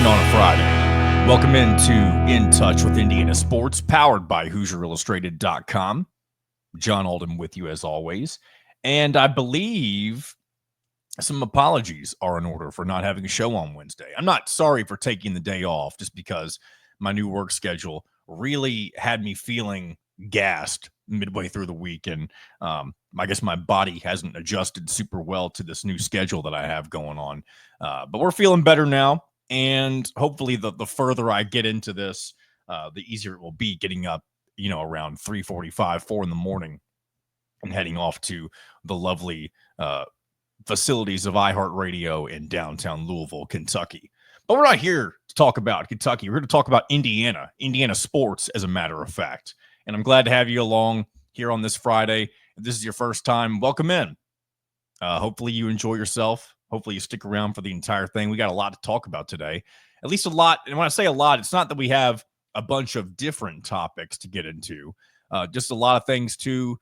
morning on a Friday. Welcome into In Touch with Indiana Sports, powered by HoosierIllustrated.com. John Alden with you as always. And I believe some apologies are in order for not having a show on Wednesday. I'm not sorry for taking the day off just because my new work schedule really had me feeling gassed midway through the week. And I guess my body hasn't adjusted super well to this new schedule that I have going on. But we're feeling better now. And hopefully the further I get into this, the easier it will be getting up, around 3:45, 4 in the morning and heading off to the lovely facilities of iHeartRadio in downtown Louisville, Kentucky. But we're not here to talk about Kentucky. We're here to talk about Indiana sports, as a matter of fact. And I'm glad to have you along here on this Friday. If this is your first time, welcome in. Hopefully you enjoy yourself. Hopefully you stick around for the entire thing. We got a lot to talk about today, at least a lot. And when I say a lot, it's not that we have a bunch of different topics to get into, just a lot of things to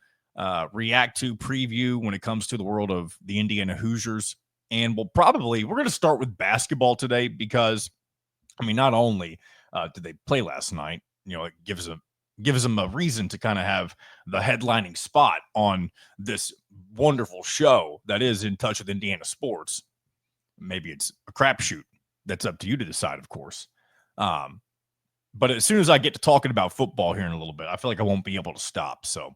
react to, preview when it comes to the world of the Indiana Hoosiers. And we're going to start with basketball today because, not only did they play last night, it gives them a reason to kind of have the headlining spot on this wonderful show that is In Touch with Indiana Sports. Maybe it's a crapshoot. That's up to you to decide, of course. But as soon as I get to talking about football here in a little bit, I feel like I won't be able to stop. So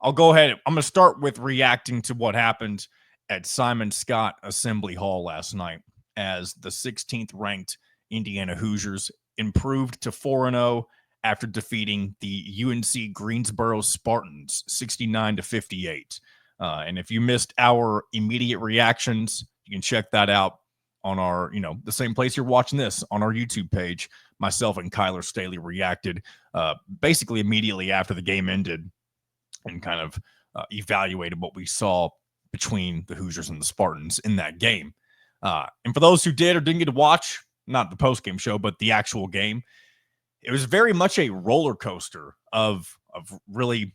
I'll go ahead. I'm going to start with reacting to what happened at Simon Skjodt Assembly Hall last night as the 16th ranked Indiana Hoosiers improved to 4-0 after defeating the UNC Greensboro Spartans 69-58. And if you missed our immediate reactions, you can check that out on our, the same place you're watching this, on our YouTube page. Myself and Kyler Staley reacted basically immediately after the game ended and kind of evaluated what we saw between the Hoosiers and the Spartans in that game. And for those who did or didn't get to watch, not the post-game show, but the actual game, it was very much a roller coaster of really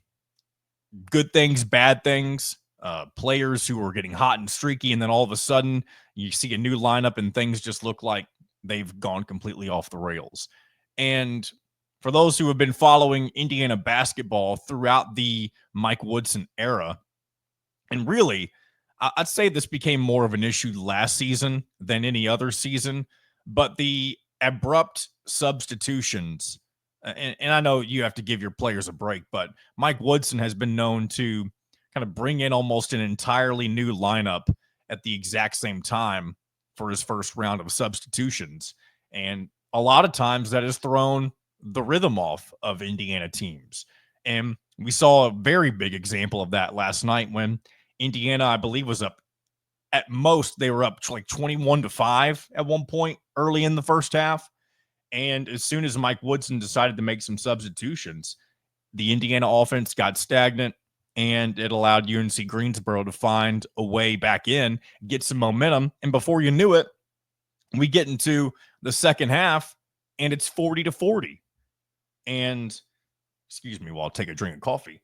good things, bad things, players who were getting hot and streaky, and then all of a sudden you see a new lineup and things just look like they've gone completely off the rails. And for those who have been following Indiana basketball throughout the Mike Woodson era, and really, I'd say this became more of an issue last season than any other season, but the abrupt substitutions, and I know you have to give your players a break, but Mike Woodson has been known to kind of bring in almost an entirely new lineup at the exact same time for his first round of substitutions. And a lot of times that has thrown the rhythm off of Indiana teams. And we saw a very big example of that last night when Indiana, I believe, was up at most. They were up like 21-5 at one point early in the first half. And as soon as Mike Woodson decided to make some substitutions, the Indiana offense got stagnant, and it allowed UNC Greensboro to find a way back in, get some momentum. And before you knew it, we get into the second half, and it's 40-40. And excuse me while I take a drink of coffee,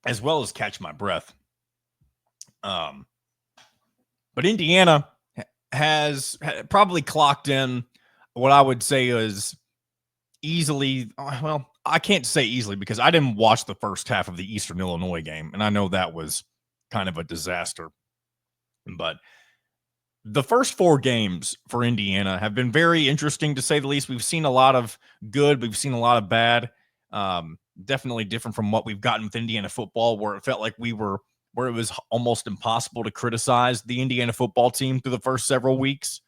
as well as catch my breath. But Indiana has probably clocked in what I would say is easily, well, I can't say easily because I didn't watch the first half of the Eastern Illinois game, and I know that was kind of a disaster. But the first 4 games for Indiana have been very interesting, to say the least. We've seen a lot of good. We've seen a lot of bad. Definitely different from what we've gotten with Indiana football, where it felt like where it was almost impossible to criticize the Indiana football team through the first several weeks.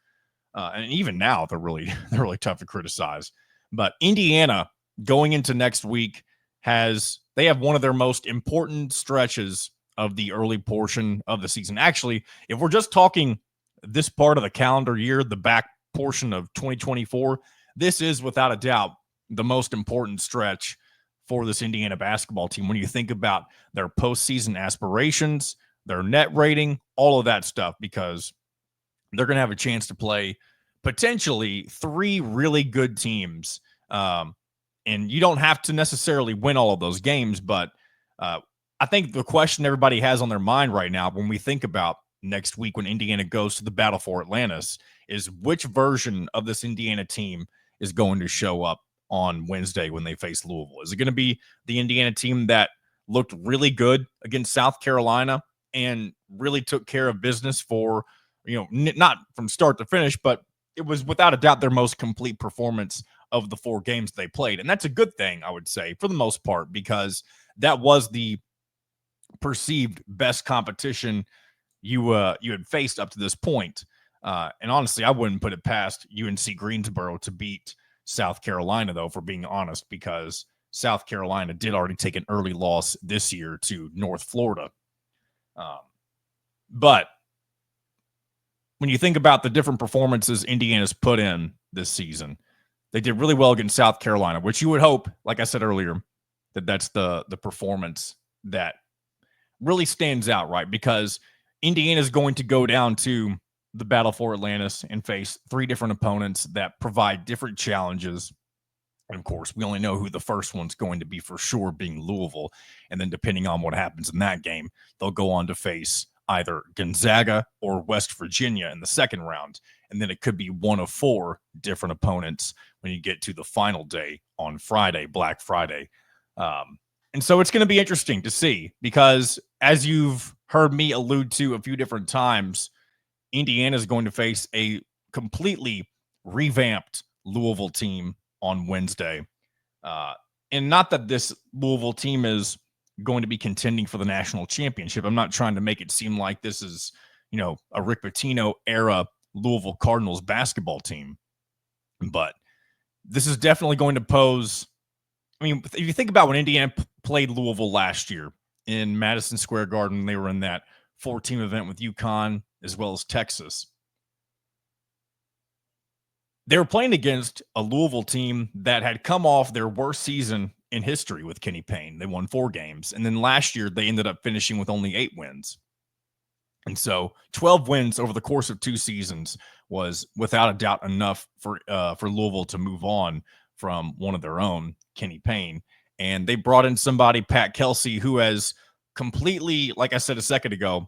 And even now, they're really tough to criticize. But Indiana, going into next week, they have one of their most important stretches of the early portion of the season. Actually, if we're just talking this part of the calendar year, the back portion of 2024, this is without a doubt the most important stretch for this Indiana basketball team when you think about their postseason aspirations, their net rating, all of that stuff, because they're going to have a chance to play potentially 3 really good teams. And you don't have to necessarily win all of those games, but I think the question everybody has on their mind right now when we think about next week when Indiana goes to the Battle for Atlantis is which version of this Indiana team is going to show up on Wednesday when they face Louisville. Is it going to be the Indiana team that looked really good against South Carolina and really took care of business for, not from start to finish, but it was without a doubt their most complete performance of the 4 games they played. And that's a good thing, I would say, for the most part, because that was the perceived best competition you had faced up to this point. And honestly, I wouldn't put it past UNC Greensboro to beat South Carolina, though, for being honest, because South Carolina did already take an early loss this year to North Florida. But when you think about the different performances Indiana's put in this season, they did really well against South Carolina, which you would hope, like I said earlier, that's the performance that really stands out, right? Because Indiana's going to go down to the Battle for Atlantis and face 3 different opponents that provide different challenges. And of course, we only know who the first one's going to be for sure, being Louisville. And then depending on what happens in that game, they'll go on to face either Gonzaga or West Virginia in the second round. And then it could be one of 4 different opponents when you get to the final day on Friday, Black Friday. And so it's going to be interesting to see because, as you've heard me allude to a few different times, Indiana is going to face a completely revamped Louisville team on Wednesday. And not that this Louisville team is going to be contending for the national championship. I'm not trying to make it seem like this is, a Rick Pitino era Louisville Cardinals basketball team. But this is definitely going to pose. I mean, if you think about when Indiana played Louisville last year in Madison Square Garden, they were in that 4-team event with UConn as well as Texas. They were playing against a Louisville team that had come off their worst season in history with Kenny Payne. They won 4 games. And then last year, they ended up finishing with only 8 wins. And so 12 wins over the course of 2 seasons was without a doubt enough for Louisville to move on from one of their own, Kenny Payne. And they brought in somebody, Pat Kelsey, who has completely, like I said a second ago,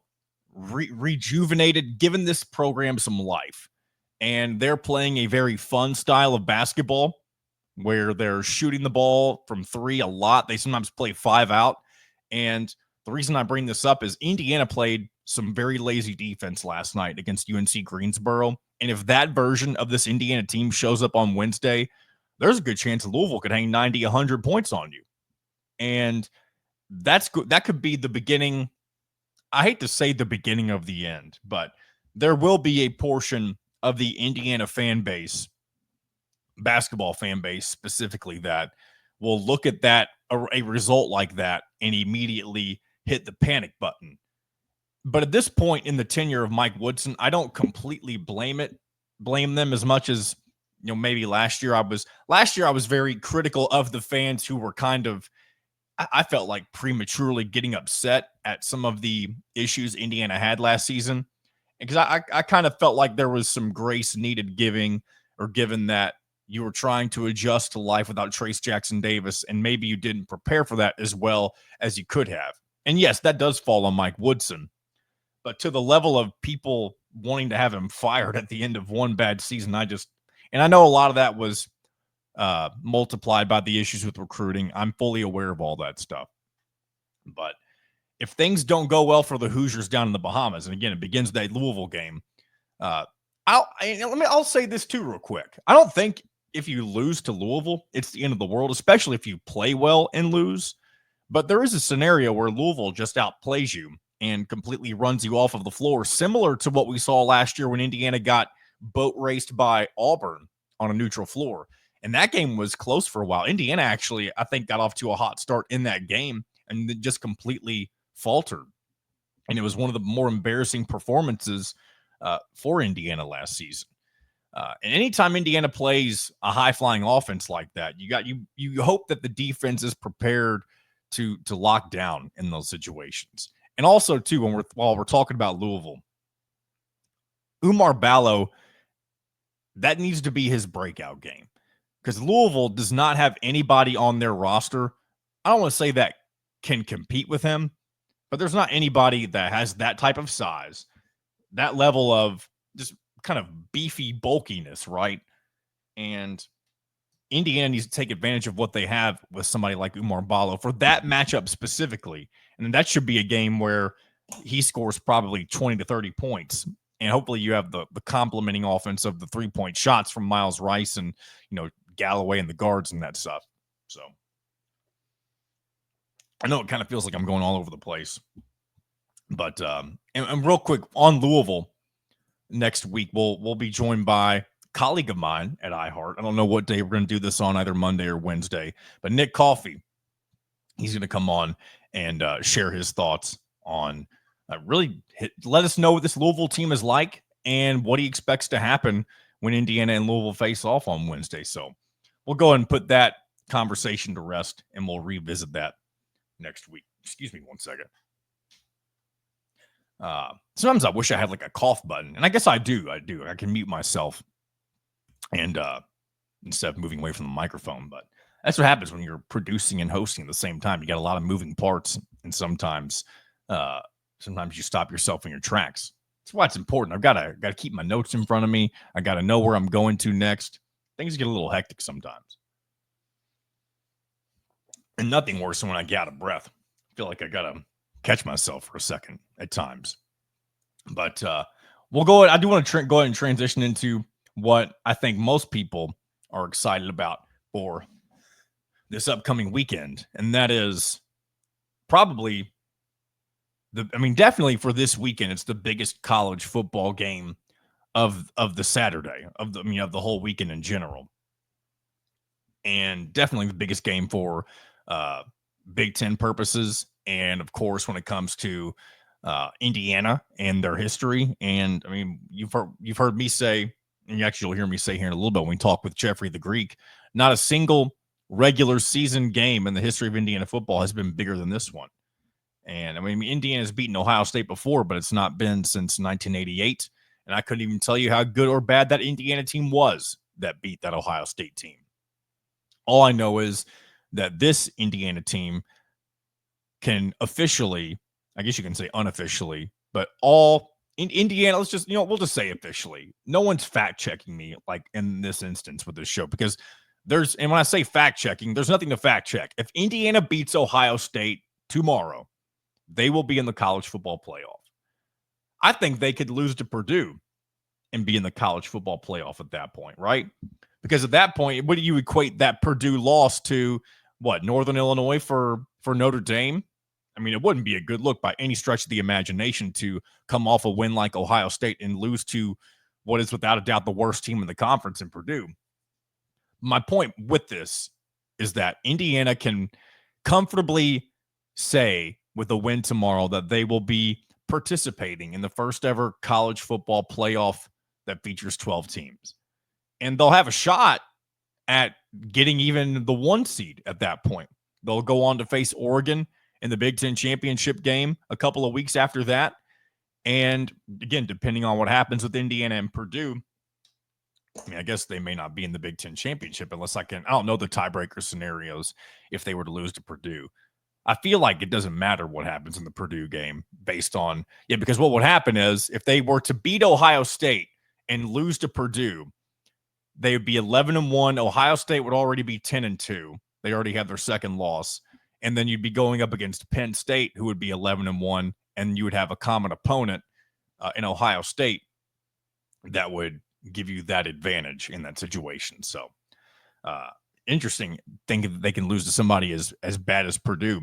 rejuvenated, given this program some life. And they're playing a very fun style of basketball where they're shooting the ball from 3 a lot. They sometimes play 5 out. And the reason I bring this up is Indiana played some very lazy defense last night against UNC Greensboro. And if that version of this Indiana team shows up on Wednesday, there's a good chance Louisville could hang 90, 100 points on you. And that's good. That could be the beginning. I hate to say the beginning of the end, but there will be a portion of the Indiana fan base, basketball fan base specifically, that will look at that, a result like that, and immediately hit the panic button. But at this point in the tenure of Mike Woodson, I don't completely blame them as much as, maybe last year I was very critical of the fans who were kind of, I felt like, prematurely getting upset at some of the issues Indiana had last season. Because I kind of felt like there was some grace needed given that you were trying to adjust to life without Trace Jackson Davis, and maybe you didn't prepare for that as well as you could have. And yes, that does fall on Mike Woodson. But to the level of people wanting to have him fired at the end of one bad season, I know a lot of that was multiplied by the issues with recruiting. I'm fully aware of all that stuff. But if things don't go well for the Hoosiers down in the Bahamas, and again, it begins that Louisville game, I'll say this too real quick. I don't think if you lose to Louisville, it's the end of the world, especially if you play well and lose. But there is a scenario where Louisville just outplays you and completely runs you off of the floor, similar to what we saw last year when Indiana got boat raced by Auburn on a neutral floor. And that game was close for a while. Indiana actually, I think, got off to a hot start in that game and then just completely faltered. And it was one of the more embarrassing performances for Indiana last season. And anytime Indiana plays a high-flying offense like that, you hope that the defense is prepared to lock down in those situations. And also, too, while we're talking about Louisville, Umar Ballo, that needs to be his breakout game. Because Louisville does not have anybody on their roster, I don't want to say that can compete with him, but there's not anybody that has that type of size, that level of just kind of beefy bulkiness, right? And Indiana needs to take advantage of what they have with somebody like Umar Ballo for that matchup specifically. And that should be a game where he scores probably 20 to 30 points. And hopefully you have the complementing offense of the 3-point shots from Miles Rice and, Galloway and the guards and that stuff. So I know it kind of feels like I'm going all over the place. But and real quick on Louisville next week, we'll be joined by colleague of mine at iHeart. I don't know what day we're going to do this on, either Monday or Wednesday, but Nick Coffey, he's going to come on and share his thoughts on let us know what this Louisville team is like and what he expects to happen when Indiana and Louisville face off on Wednesday. So we'll go ahead and put that conversation to rest, and we'll revisit that next week. Excuse me one second. Sometimes I wish I had like a cough button, and I guess I do. I can mute myself and instead of moving away from the microphone. But that's what happens when you're producing and hosting at the same time. You got a lot of moving parts, and sometimes you stop yourself in your tracks. That's why it's important. I've got to keep my notes in front of me. I got to know where I'm going to next. Things get a little hectic sometimes, and nothing worse than when I get out of breath. I feel like I got to catch myself for a second at times. But we'll go ahead. I do want to go ahead and transition into what I think most people are excited about for this upcoming weekend. And that is probably definitely for this weekend, it's the biggest college football game of the Saturday, of the whole weekend in general. And definitely the biggest game for Big Ten purposes. And of course, when it comes to Indiana and their history. And you've heard me say, and you'll hear me say here in a little bit when we talk with Jeffrey the Greek, not a single regular season game in the history of Indiana football has been bigger than this one. And Indiana's beaten Ohio State before, but it's not been since 1988. And I couldn't even tell you how good or bad that Indiana team was that beat that Ohio State team. All I know is that this Indiana team can officially, I guess you can say unofficially, but all in Indiana, let's just, we'll just say officially. No one's fact checking me like in this instance with this show, because and when I say fact checking, there's nothing to fact check. If Indiana beats Ohio State tomorrow, they will be in the college football playoff. I think they could lose to Purdue and be in the college football playoff at that point, right? Because at that point, what do you equate that Purdue loss to? What, Northern Illinois for Notre Dame? It wouldn't be a good look by any stretch of the imagination to come off a win like Ohio State and lose to what is without a doubt the worst team in the conference in Purdue. My point with this is that Indiana can comfortably say with a win tomorrow that they will be participating in the first ever college football playoff that features 12 teams. And they'll have a shot at getting even the 1 seed at that point. They'll go on to face Oregon in the Big Ten championship game a couple of weeks after that. And again, depending on what happens with Indiana and Purdue, I guess they may not be in the Big Ten championship unless I don't know the tiebreaker scenarios if they were to lose to Purdue. I feel like it doesn't matter what happens in the Purdue game because what would happen is if they were to beat Ohio State and lose to Purdue, they would be 11-1. Ohio State would already be 10-2. They already have their second loss. And then you'd be going up against Penn State, who would be 11-1, and you would have a common opponent in Ohio State that would give you that advantage in that situation. So, interesting thinking that they can lose to somebody as bad as Purdue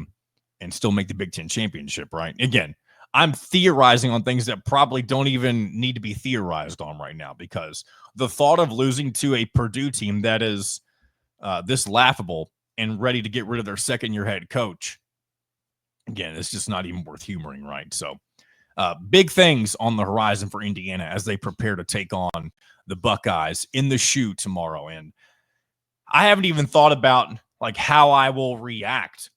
and still make the Big Ten championship, right? Again, I'm theorizing on things that probably don't even need to be theorized on right now, because the thought of losing to a Purdue team that is this laughable and ready to get rid of their second-year head coach, again, it's just not even worth humoring, right? So big things on the horizon for Indiana as they prepare to take on the Buckeyes in the shoe tomorrow. And I haven't even thought about like how I will react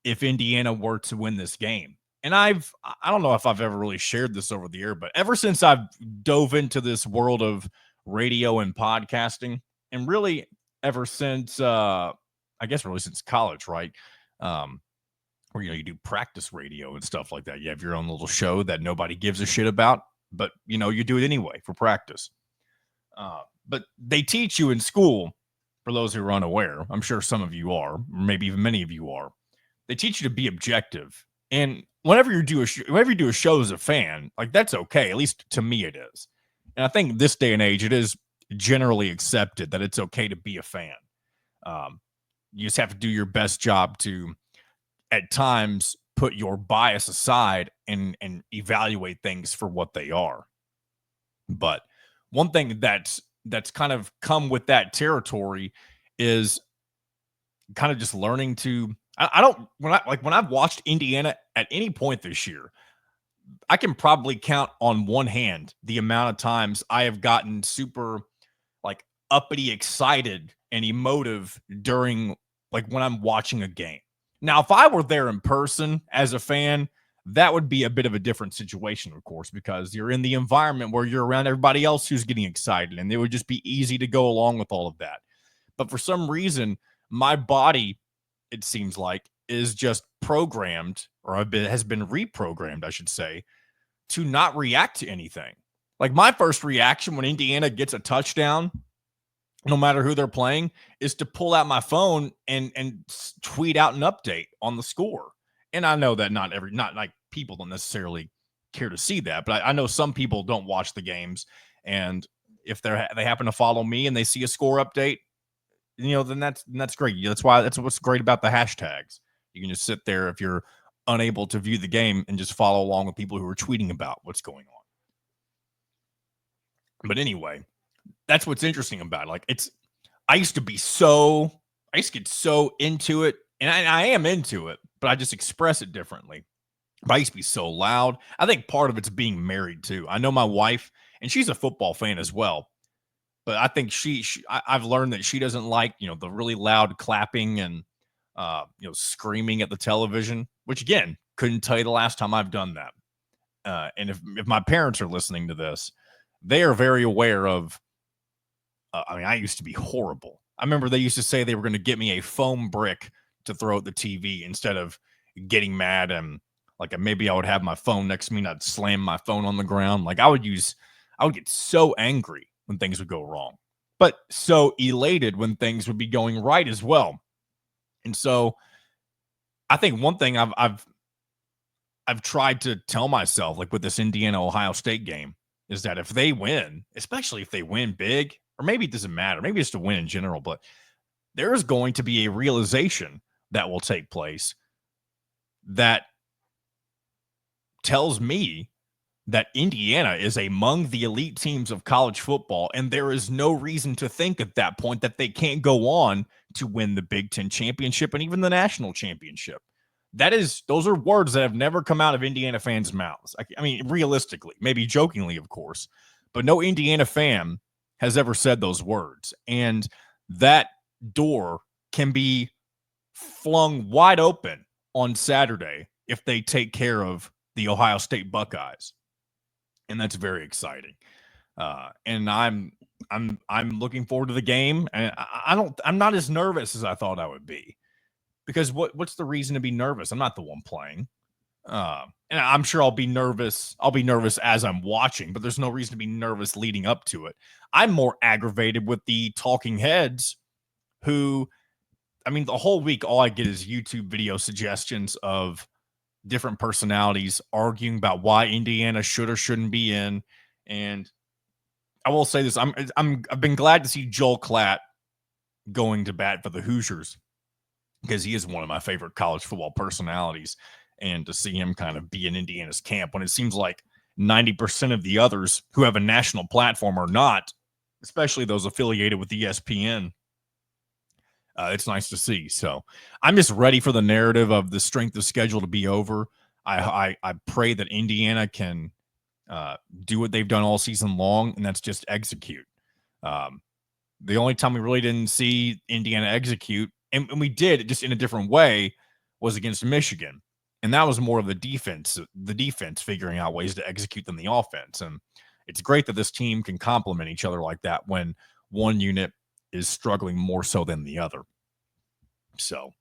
if Indiana were to win this game. And I don't know if I've ever really shared this over the air, but ever since I've dove into this world of radio and podcasting, and really ever since, really since college, right? Where, you do practice radio and stuff like that. You have your own little show that nobody gives a shit about. but you do it anyway for practice. But they teach you in school, for those who are unaware, I'm sure some of you are, or maybe even many of you are. They teach you to be objective, and whenever you do a show as a fan, like that's okay. At least to me, it is. And I think this day and age, it is generally accepted that it's okay to be a fan. Um, you just have to do your best job to, at times, put your bias aside and evaluate things for what they are. But one thing that's kind of come with that territory is kind of just learning to. I don't when I've watched Indiana at any point this year, I can probably count on one hand the amount of times I have gotten super like uppity excited and emotive during like when I'm watching a game. Now, if I were there in person as a fan, that would be a bit of a different situation, of course, because you're in the environment where you're around everybody else who's getting excited, and it would just be easy to go along with all of that. But for some reason, my body, it seems like, is just programmed, or has been reprogrammed, I should say, to not react to anything. Like my first reaction when Indiana gets a touchdown, no matter who they're playing, is to pull out my phone and tweet out an update on the score. And I know that not like people don't necessarily care to see that, but I know some people don't watch the games, and if they happen to follow me and they see a score update, then that's great. That's what's great about the hashtags. You can just sit there if you're unable to view the game and just follow along with people who are tweeting about what's going on. But anyway, that's what's interesting about it. Like I used to get so into it, and I am into it, but I just express it differently. But I used to be so loud. I think part of it's being married too. I know my wife, and she's a football fan as well. But I think I've learned that she doesn't like, the really loud clapping and, screaming at the television, which again, couldn't tell you the last time I've done that. And if my parents are listening to this, they are very aware of, I used to be horrible. I remember they used to say they were going to get me a foam brick to throw at the TV instead of getting mad and like maybe I would have my phone next to me and I'd slam my phone on the ground. Like I would get so angry when things would go wrong, but so elated when things would be going right as well. And so I think one thing I've tried to tell myself, like with this Indiana Ohio State game, is that if they win, especially if they win big, or maybe it doesn't matter, maybe it's to win in general, but there is going to be a realization that will take place that tells me that Indiana is among the elite teams of college football, and there is no reason to think at that point that they can't go on to win the Big Ten championship and even the national championship. Those are words that have never come out of Indiana fans' mouths. I mean, realistically, maybe jokingly, of course, but no Indiana fan has ever said those words. And that door can be flung wide open on Saturday if they take care of the Ohio State Buckeyes. And that's very exciting. And I'm looking forward to the game. And I'm not as nervous as I thought I would be. Because what's the reason to be nervous? I'm not the one playing. And I'm sure I'll be nervous. I'll be nervous as I'm watching, but there's no reason to be nervous leading up to it. I'm more aggravated with the talking heads who, the whole week, all I get is YouTube video suggestions of different personalities arguing about why Indiana should or shouldn't be in. And I will say this, I've been glad to see Joel Klatt going to bat for the Hoosiers, because he is one of my favorite college football personalities, and to see him kind of be in Indiana's camp when it seems like 90% of the others who have a national platform are not, especially those affiliated with ESPN. It's nice to see. So I'm just ready for the narrative of the strength of schedule to be over. I pray that Indiana can do what they've done all season long, and that's just execute. The only time we really didn't see Indiana execute, and we did just in a different way, was against Michigan. And that was more of the defense figuring out ways to execute than the offense. And it's great that this team can complement each other like that when one unit is struggling more so than the other. So,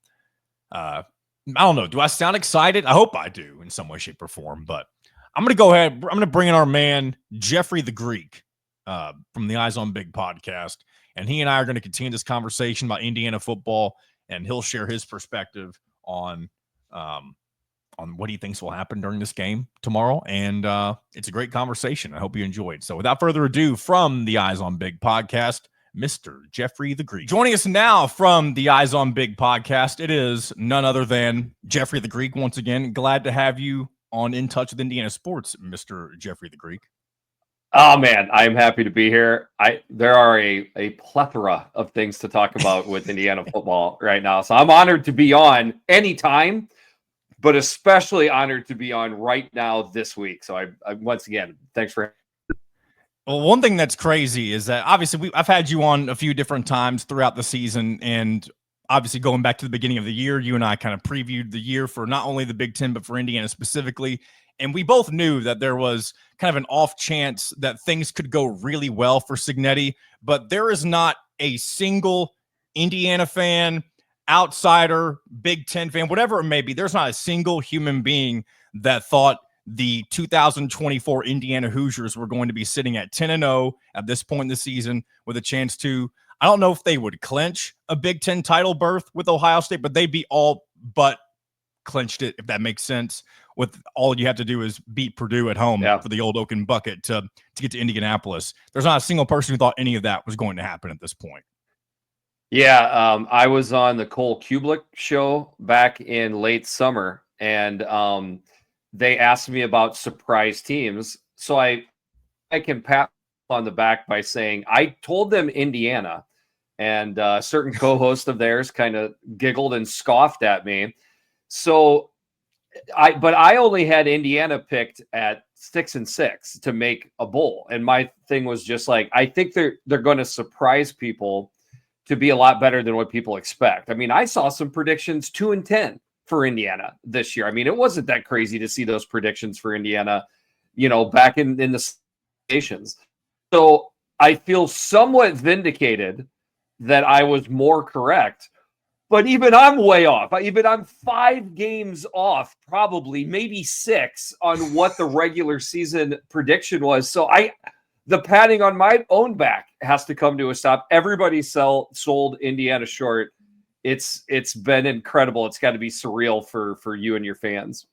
I don't know. Do I sound excited? I hope I do in some way, shape, or form, but I'm going to go ahead. I'm going to bring in our man, Jeffrey the Greek, from the Eyes on Big podcast. And he and I are going to continue this conversation about Indiana football, and he'll share his perspective on what he thinks will happen during this game tomorrow. And it's a great conversation. I hope you enjoyed. So without further ado, from the Eyes on Big podcast, Mr. Jeffrey the Greek. Joining us now from the Eyes on Big podcast, it is none other than Jeffrey the Greek. Once again, glad to have you on In Touch with Indiana Sports, Mr. Jeffrey the Greek. Oh man, I'm happy to be here. There are a plethora of things to talk about with Indiana football right now. So I'm honored to be on anytime, but especially honored to be on right now this week. So I once again, thanks for. Well, one thing that's crazy is that obviously I've had you on a few different times throughout the season, and obviously going back to the beginning of the year, you and I kind of previewed the year for not only the Big Ten, but for Indiana specifically. And we both knew that there was kind of an off chance that things could go really well for Cignetti, but there is not a single Indiana fan, outsider, Big Ten fan, whatever it may be. There's not a single human being that thought the 2024 Indiana Hoosiers were going to be sitting at 10-0 at this point in the season with a chance to, I don't know if they would clinch a Big Ten title berth with Ohio State, but they'd be all but clinched it, if that makes sense. With all you have to do is beat Purdue at home for the old Oaken Bucket to get to Indianapolis. There's not a single person who thought any of that was going to happen at this point. Yeah, I was on the Cole Kublik show back in late summer, and they asked me about surprise teams. So I can pat on the back by saying I told them Indiana, and a certain co-host of theirs kind of giggled and scoffed at me. So I only had Indiana picked at 6-6 to make a bowl. And my thing was just like, I think they're going to surprise people to be a lot better than what people expect. I mean, I saw some predictions 2-10 for Indiana this year. I mean, it wasn't that crazy to see those predictions for Indiana, back in the stations. So I feel somewhat vindicated that I was more correct, but even I'm way off. Even I'm 5 games off, probably maybe 6 on what the regular season prediction was. So the patting on my own back has to come to a stop. Everybody sold Indiana short. It's been incredible. It's got to be surreal for you and your fans.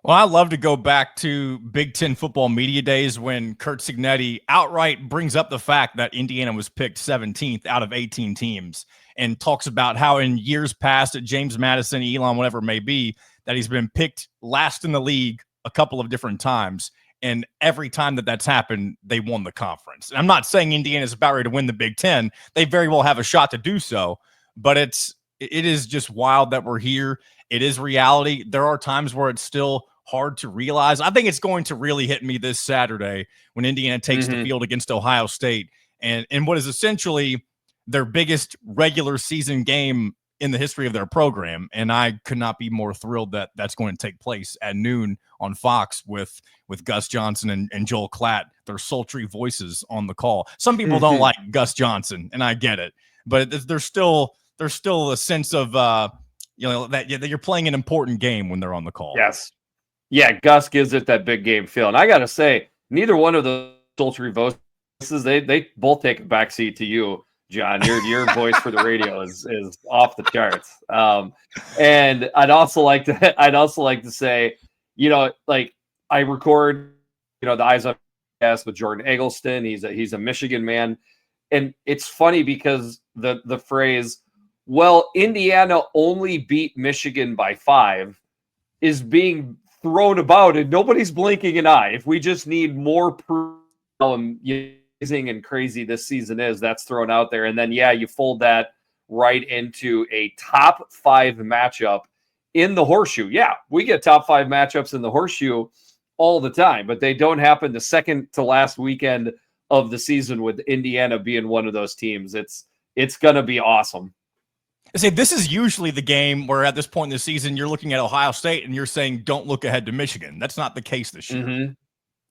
Well, I love to go back to Big Ten football media days when Curt Cignetti outright brings up the fact that Indiana was picked 17th out of 18 teams and talks about how in years past at James Madison, Elon, whatever it may be, that he's been picked last in the league a couple of different times. And every time that's happened, they won the conference. And I'm not saying Indiana's about ready to win the Big Ten. They very well have a shot to do so, but it is just wild that we're here. It is reality. There are times where it's still hard to realize. I think it's going to really hit me this Saturday when Indiana takes the field against Ohio State and what is essentially their biggest regular season game in the history of their program. And I could not be more thrilled that that's going to take place at noon on Fox with Gus Johnson and Joel Klatt, their sultry voices on the call. Some people don't like Gus Johnson, and I get it, but there's still a sense of that you're playing an important game when they're on the call. Yes. Yeah, Gus gives it that big game feel. And I got to say, neither one of the sultry voices, they both take a backseat to you, John. Your voice for the radio is off the charts. And I'd also like to say, I record, the Eyes Up podcast with Jordan Eggleston. He's a Michigan man. And it's funny because the phrase, well, Indiana only beat Michigan by 5 is being thrown about and nobody's blinking an eye. If we just need more proof how amazing and crazy this season is, that's thrown out there. And then, you fold that right into a top 5 matchup in the horseshoe. Yeah, we get top 5 matchups in the horseshoe all the time, but they don't happen the second to last weekend of the season with Indiana being one of those teams. It's going to be awesome. I say this is usually the game where at this point in the season, you're looking at Ohio State and you're saying, don't look ahead to Michigan. That's not the case this year.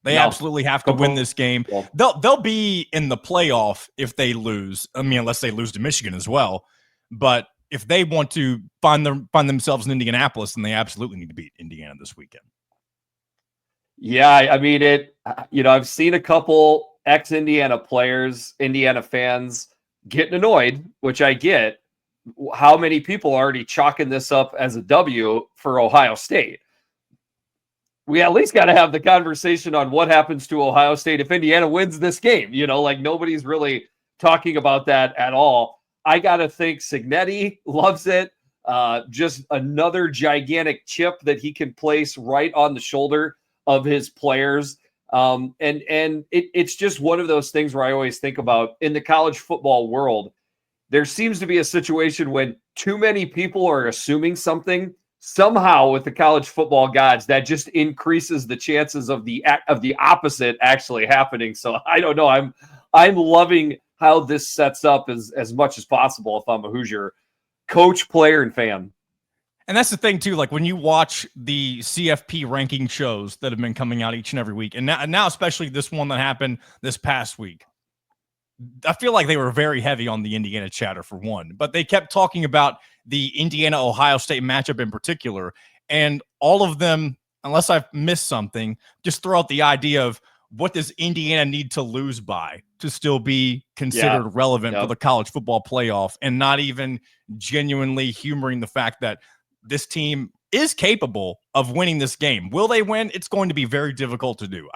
They absolutely have to win this game. They'll be in the playoff if they lose. I mean, unless they lose to Michigan as well. But if they want to find themselves in Indianapolis, then they absolutely need to beat Indiana this weekend. Yeah, I mean it. I've seen a couple ex-Indiana players, Indiana fans getting annoyed, which I get. How many people are already chalking this up as a W for Ohio State? We at least got to have the conversation on what happens to Ohio State if Indiana wins this game. Like nobody's really talking about that at all. I got to think Signetti loves it. Just another gigantic chip that he can place right on the shoulder of his players. It's just one of those things where I always think about in the college football world, there seems to be a situation when too many people are assuming something somehow with the college football gods that just increases the chances of the opposite actually happening. So I don't know. I'm loving how this sets up as much as possible if I'm a Hoosier coach, player, and fan. And that's the thing too. Like when you watch the CFP ranking shows that have been coming out each and every week, and now especially this one that happened this past week, I feel like they were very heavy on the Indiana chatter for one, but they kept talking about the Indiana-Ohio State matchup in particular. And all of them, unless I've missed something, just throw out the idea of what does Indiana need to lose by to still be considered relevant for the college football playoff, and not even genuinely humoring the fact that this team is capable of winning this game. Will they win? It's going to be very difficult to do.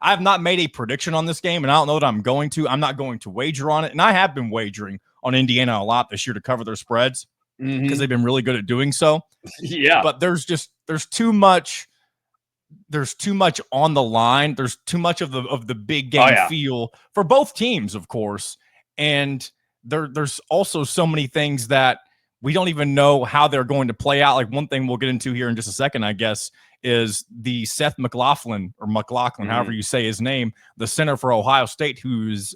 I have not made a prediction on this game, and I don't know that I'm going to. I'm not going to wager on it. And I have been wagering on Indiana a lot this year to cover their spreads because they've been really good at doing so. Yeah. But there's too much on the line. There's too much of the big game feel for both teams, of course. And there's also so many things that we don't even know how they're going to play out. Like one thing we'll get into here in just a second, I guess, is the Seth McLaughlin, however you say his name, the center for Ohio State, who's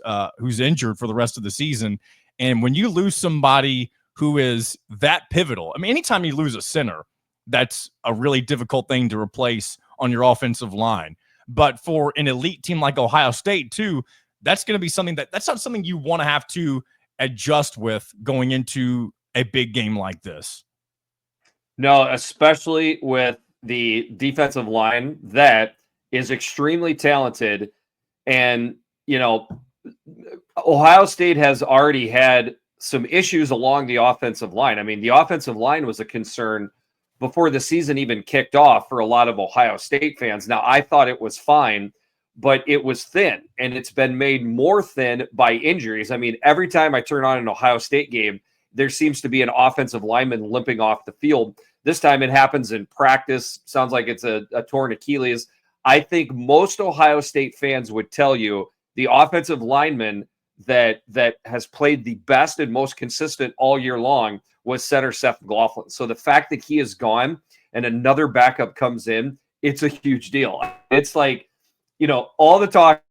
injured for the rest of the season. And when you lose somebody who is that pivotal, I mean, anytime you lose a center, that's a really difficult thing to replace on your offensive line. But for an elite team like Ohio State too, that's going to be something that's not something you want to have to adjust with going into a big game like this. No, especially with the defensive line that is extremely talented. And, Ohio State has already had some issues along the offensive line. I mean, the offensive line was a concern before the season even kicked off for a lot of Ohio State fans. Now, I thought it was fine, but it was thin, and it's been made more thin by injuries. I mean, every time I turn on an Ohio State game, there seems to be an offensive lineman limping off the field. This time it happens in practice. Sounds like it's a torn Achilles. I think most Ohio State fans would tell you the offensive lineman that has played the best and most consistent all year long was center Seth McLaughlin. So the fact that he is gone and another backup comes in, it's a huge deal. It's like, all the talk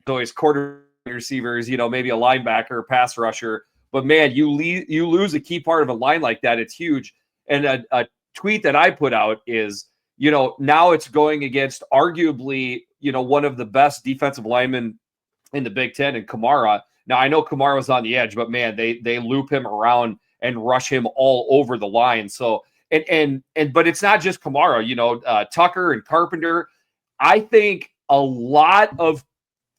is always quarter receivers, maybe a linebacker, a pass rusher. But man, you lose a key part of a line like that. It's huge. And a tweet that I put out is, now it's going against arguably, one of the best defensive linemen in the Big Ten in Kamara. Now I know Kamara's on the edge, but man, they loop him around and rush him all over the line. So but it's not just Kamara, Tucker and Carpenter. I think a lot of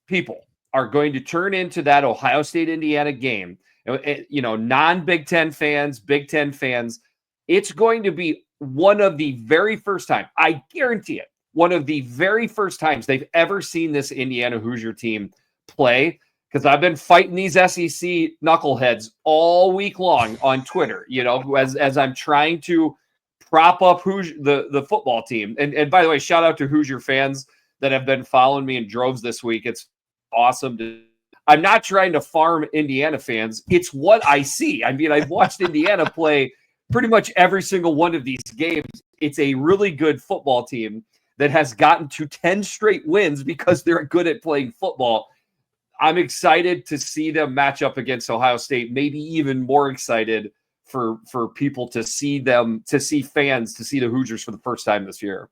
people are going to turn into that Ohio State Indiana game. Non-Big Ten fans, Big Ten fans, it's going to be one of the very first time, I guarantee it, one of the very first times they've ever seen this Indiana Hoosier team play, because I've been fighting these SEC knuckleheads all week long on Twitter, as I'm trying to prop up Hoosier, the football team. And by the way, shout out to Hoosier fans that have been following me in droves this week. It's awesome I'm not trying to farm Indiana fans. It's what I see. I mean, I've watched Indiana play pretty much every single one of these games. It's a really good football team that has gotten to 10 straight wins because they're good at playing football. I'm excited to see them match up against Ohio State, maybe even more excited for people to see fans, to see the Hoosiers for the first time this year.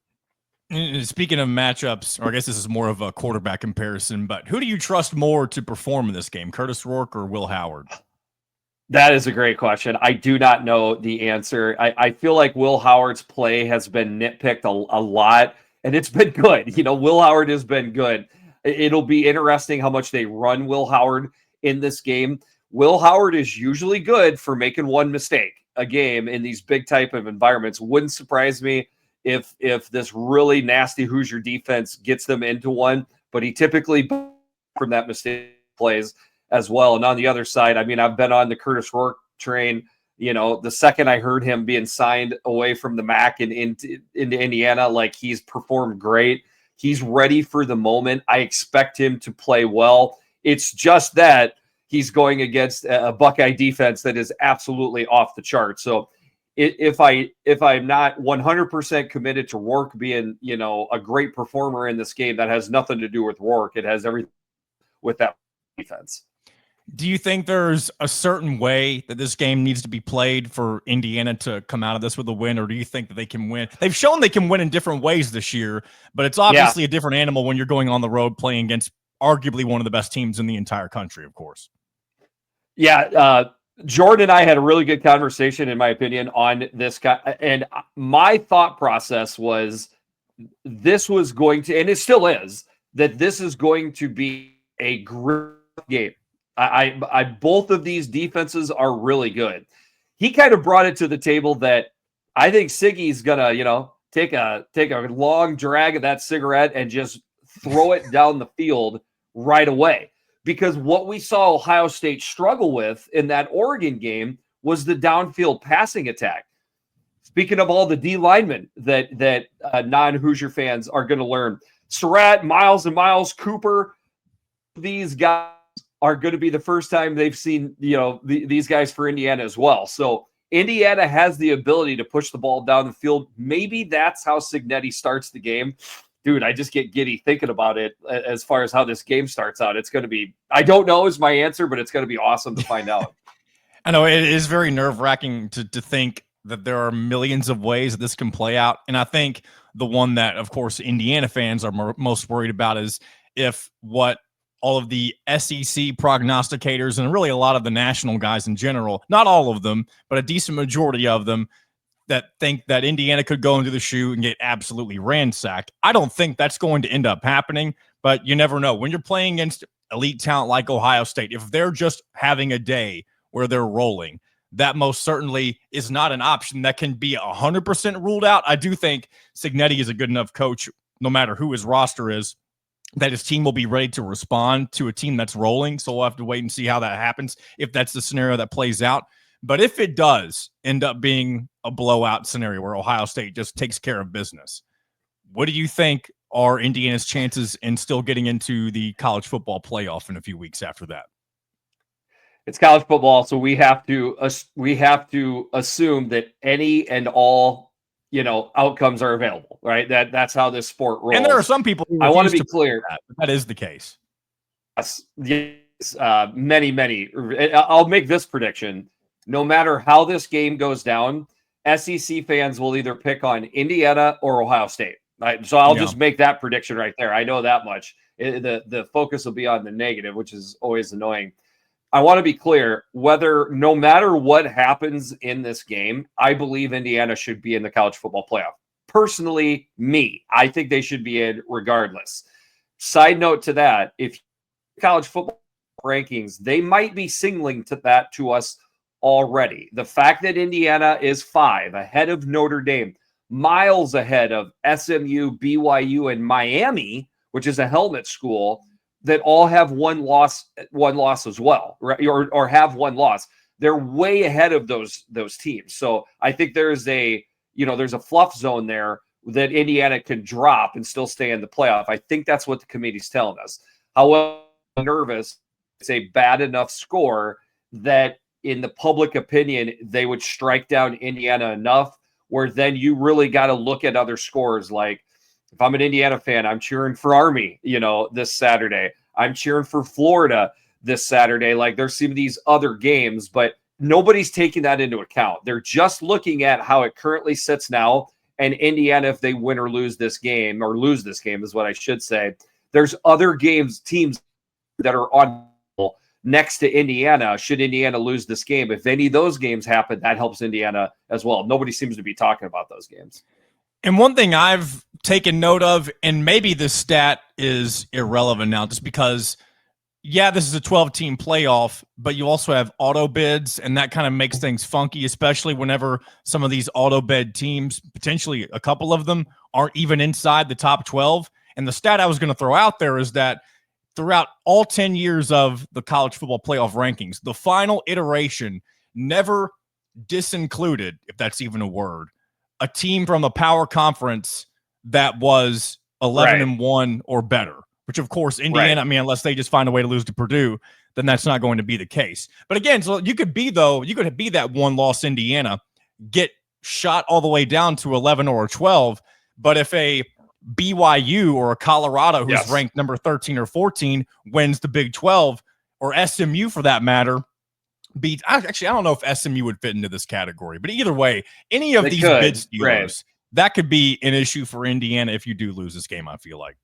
Speaking of matchups, or I guess this is more of a quarterback comparison, but who do you trust more to perform in this game, Curtis Rourke or Will Howard? That is a great question. I do not know the answer. I feel like Will Howard's play has been nitpicked a lot. and it's been good. Will Howard has been good. It'll be interesting how much they run Will Howard in this game. Will Howard is usually good for making one mistake a game in these big type of environments. Wouldn't surprise me if this really nasty Hoosier defense gets them into one, but he typically from that mistake plays as well. And on the other side, I mean, I've been on the Curtis Rourke train. The second I heard him being signed away from the MAC and into Indiana, like, he's performed great. He's ready for the moment. I expect him to play well. It's just that he's going against a Buckeye defense that is absolutely off the chart. So if I'm not 100% committed to Rourke being, a great performer in this game, that has nothing to do with Rourke. It has everything with that defense. Do you think there's a certain way that this game needs to be played for Indiana to come out of this with a win, or do you think that they can win? They've shown they can win in different ways this year, but it's obviously a different animal when you're going on the road playing against arguably one of the best teams in the entire country, of course. Yeah, Jordan and I had a really good conversation, in my opinion, on this guy. And my thought process was this was going to, and it still is, that this is going to be a great game. I both of these defenses are really good. He kind of brought it to the table that I think Siggy's gonna, take a long drag of that cigarette and just throw it down the field right away. Because what we saw Ohio State struggle with in that Oregon game was the downfield passing attack. Speaking of all the D linemen that non-Hoosier fans are going to learn, Surratt, Miles and Miles, Cooper, these guys are going to be the first time they've seen, these guys for Indiana as well. So Indiana has the ability to push the ball down the field. Maybe that's how Cignetti starts the game. Dude, I just get giddy thinking about it as far as how this game starts out. It's going to be, I don't know is my answer, but it's going to be awesome to find out. I know it is very nerve-wracking to think that there are millions of ways that this can play out. And I think the one that, of course, Indiana fans are most worried about is if what all of the SEC prognosticators and really a lot of the national guys in general, not all of them, but a decent majority of them, that think that Indiana could go into the shoe and get absolutely ransacked. I don't think that's going to end up happening, but you never know. When you're playing against elite talent like Ohio State, if they're just having a day where they're rolling, that most certainly is not an option that can be 100% ruled out. I do think Cignetti is a good enough coach, no matter who his roster is, that his team will be ready to respond to a team that's rolling. So we'll have to wait and see how that happens, if that's the scenario that plays out. But if it does end up being a blowout scenario where Ohio State just takes care of business, what do you think are Indiana's chances in still getting into the college football playoff in a few weeks after that? It's college football, so we have to assume that any and all outcomes are available, right? That's how this sport rolls. And there are some people who I want to be clear that is the case. Yes, many. I'll make this prediction. No matter how this game goes down, SEC fans will either pick on Indiana or Ohio State. Right? So I'll just make that prediction right there. I know that much. The focus will be on the negative, which is always annoying. I want to be clear, no matter what happens in this game, I believe Indiana should be in the college football playoff. Personally, I think they should be in regardless. Side note to that, if college football rankings, they might be signaling to us already. The fact that Indiana is 5 ahead of Notre Dame, miles ahead of SMU, BYU, and Miami, which is a helmet school, that all have one loss as well, right? Or have one loss. They're way ahead of those teams. So I think there's a fluff zone there that Indiana can drop and still stay in the playoff. I think that's what the committee's telling us. However, I'm nervous, it's a bad enough score that in the public opinion, they would strike down Indiana enough where then you really got to look at other scores. Like, if I'm an Indiana fan, I'm cheering for Army, this Saturday. I'm cheering for Florida this Saturday. Like, there's some of these other games, but nobody's taking that into account. They're just looking at how it currently sits now. And Indiana, if they win or lose this game is what I should say. There's other teams that are on next to Indiana. Should Indiana lose this game, if any of those games happen, that helps Indiana as well. Nobody seems to be talking about those games. And one thing I've taken note of, and maybe this stat is irrelevant now, just because, yeah, this is a 12-team playoff, but you also have auto bids, and that kind of makes things funky, especially whenever some of these auto bid teams, potentially a couple of them, aren't even inside the top 12. And the stat I was going to throw out there is that throughout all 10 years of the college football playoff rankings, the final iteration never disincluded, if that's even a word, a team from a power conference that was 11-1 or better, which of course Indiana, I mean, unless they just find a way to lose to Purdue, then that's not going to be the case. But again, so you could be that one-loss Indiana, get shot all the way down to 11 or 12, but if a BYU or a Colorado who's ranked number 13 or 14 wins the Big 12, or SMU for that matter, actually, I don't know if SMU would fit into this category, but either way, any of these bid stealers, that could be an issue for Indiana if you do lose this game, I feel like.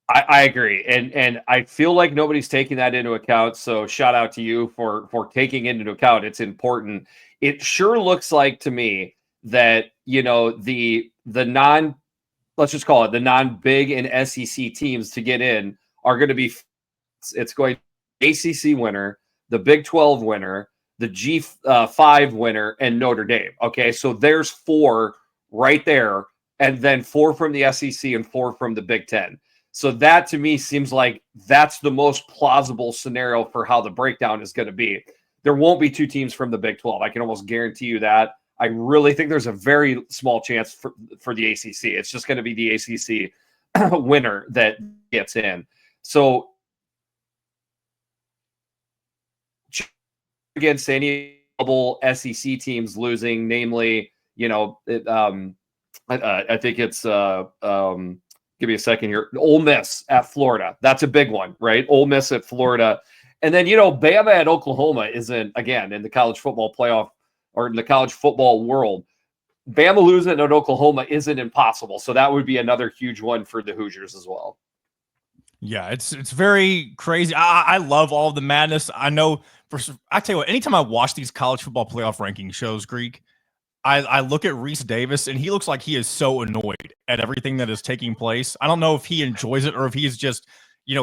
I agree. And I feel like nobody's taking that into account. So shout out to you for taking it into account. It's important. It sure looks like to me that, the non, let's just call it the non-big and SEC teams to get in are going to be, it's going ACC winner, the Big 12 winner, the G5 winner, and Notre Dame. Okay, so there's 4 right there, and then 4 from the SEC and 4 from the Big 10. So that to me seems like that's the most plausible scenario for how the breakdown is going to be. There won't be 2 teams from the Big 12. I can almost guarantee you that. I really think there's a very small chance for the ACC. It's just going to be the ACC winner that gets in. So against any double SEC teams losing, namely, I think it's give me a second here. Ole Miss at Florida. That's a big one, right? Ole Miss at Florida. And then, Bama at Oklahoma isn't, again, in the college football playoff or in the college football world. Bama losing at Oklahoma isn't impossible. So that would be another huge one for the Hoosiers as well. Yeah, it's very crazy. I love all the madness. I know I tell you what, anytime I watch these college football playoff ranking shows, Greek, I look at Reese Davis and he looks like he is so annoyed at everything that is taking place. I don't know if he enjoys it or if he's just,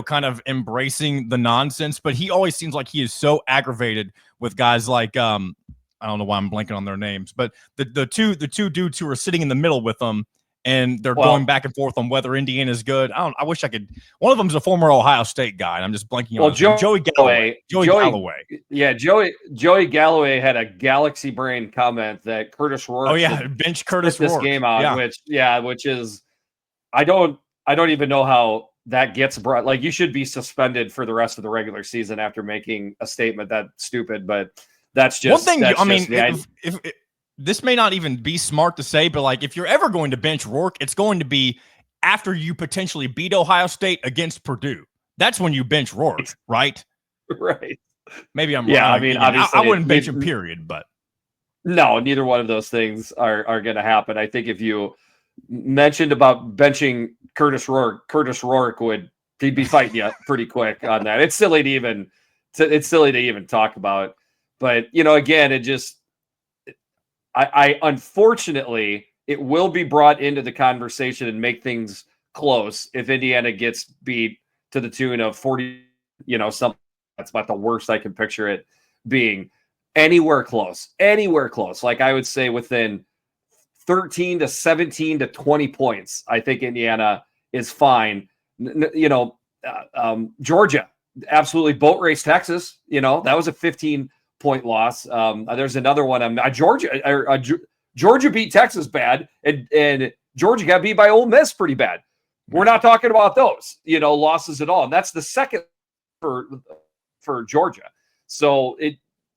kind of embracing the nonsense, but he always seems like he is so aggravated with guys like, I don't know why I'm blanking on their names, but the two dudes who are sitting in the middle with them, and they're going back and forth on whether Indiana is good. I wish I could. One of them is a former Ohio State guy, and I'm just blanking on Joey Galloway. Joey Galloway. Yeah, Joey Galloway had a galaxy brain comment that Curtis Rourke. Oh yeah, bench Curtis Rourke. This game out, which is, I don't even know how that gets brought. Like, you should be suspended for the rest of the regular season after making a statement that stupid. But that's just one thing. If this may not even be smart to say, but like, if you're ever going to bench Rourke, it's going to be after you potentially beat Ohio State against Purdue. That's when you bench Rourke, right? Right. Maybe I'm wrong. I mean, obviously, I wouldn't bench him, period. But no, neither one of those things are going to happen. I think if you mentioned about benching Curtis Rourke he'd be fighting you pretty quick on that. It's silly to even talk about. But again, it just. I unfortunately, it will be brought into the conversation and make things close if Indiana gets beat to the tune of 40, something. That's about the worst I can picture it being. Anywhere close. Like, I would say within 13 to 17 to 20 points, I think Indiana is fine. Georgia, absolutely boat race Texas. That was a 15-point loss. There's another one. Georgia beat Texas bad, and Georgia got beat by Ole Miss pretty bad. We're not talking about those, losses at all. And that's the second for Georgia. So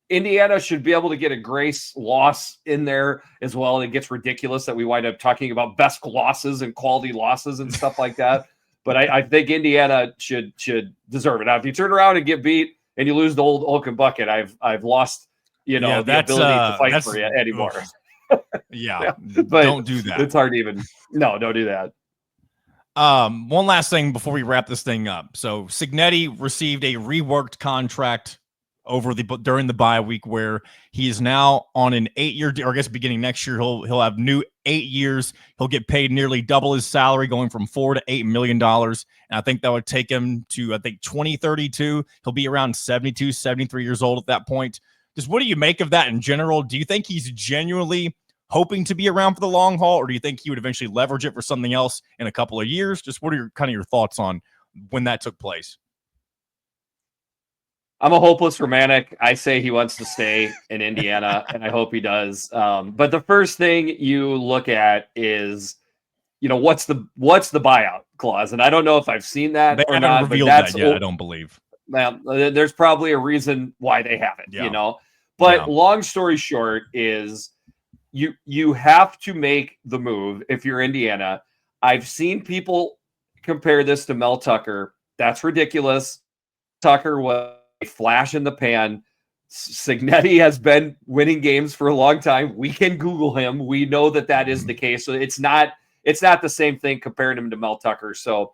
Indiana should be able to get a grace loss in there as well. It gets ridiculous that we wind up talking about best losses and quality losses and stuff like that. But I think Indiana should deserve it. Now, if you turn around and get beat and you lose the old Oaken Bucket, I've lost, the ability to fight for you anymore. Yeah, but don't do that. It's hard to even. No, don't do that. One last thing before we wrap this thing up. So Cignetti received a reworked contract during the bye week, where he is now on an 8-year, or I guess beginning next year, he'll have new 8 years. He'll get paid nearly double his salary, going from $4 to $8 million. And I think that would take him to, 2032. He'll be around 72, 73 years old at that point. Just what do you make of that in general? Do you think he's genuinely hoping to be around for the long haul, or do you think he would eventually leverage it for something else in a couple of years? Just what are your thoughts on when that took place? I'm a hopeless romantic. I say he wants to stay in Indiana, and I hope he does. But the first thing you look at is, what's the buyout clause? And I don't know if I've seen that They or haven't not. revealed But that yet, I don't believe. Well, there's probably a reason why they haven't. Yeah. But long story short is you have to make the move if you're Indiana. I've seen people compare this to Mel Tucker. That's ridiculous. Tucker was a flash in the pan. Cignetti has been winning games for a long time. We can Google him. We know that is the case. So it's not the same thing comparing him to Mel Tucker. So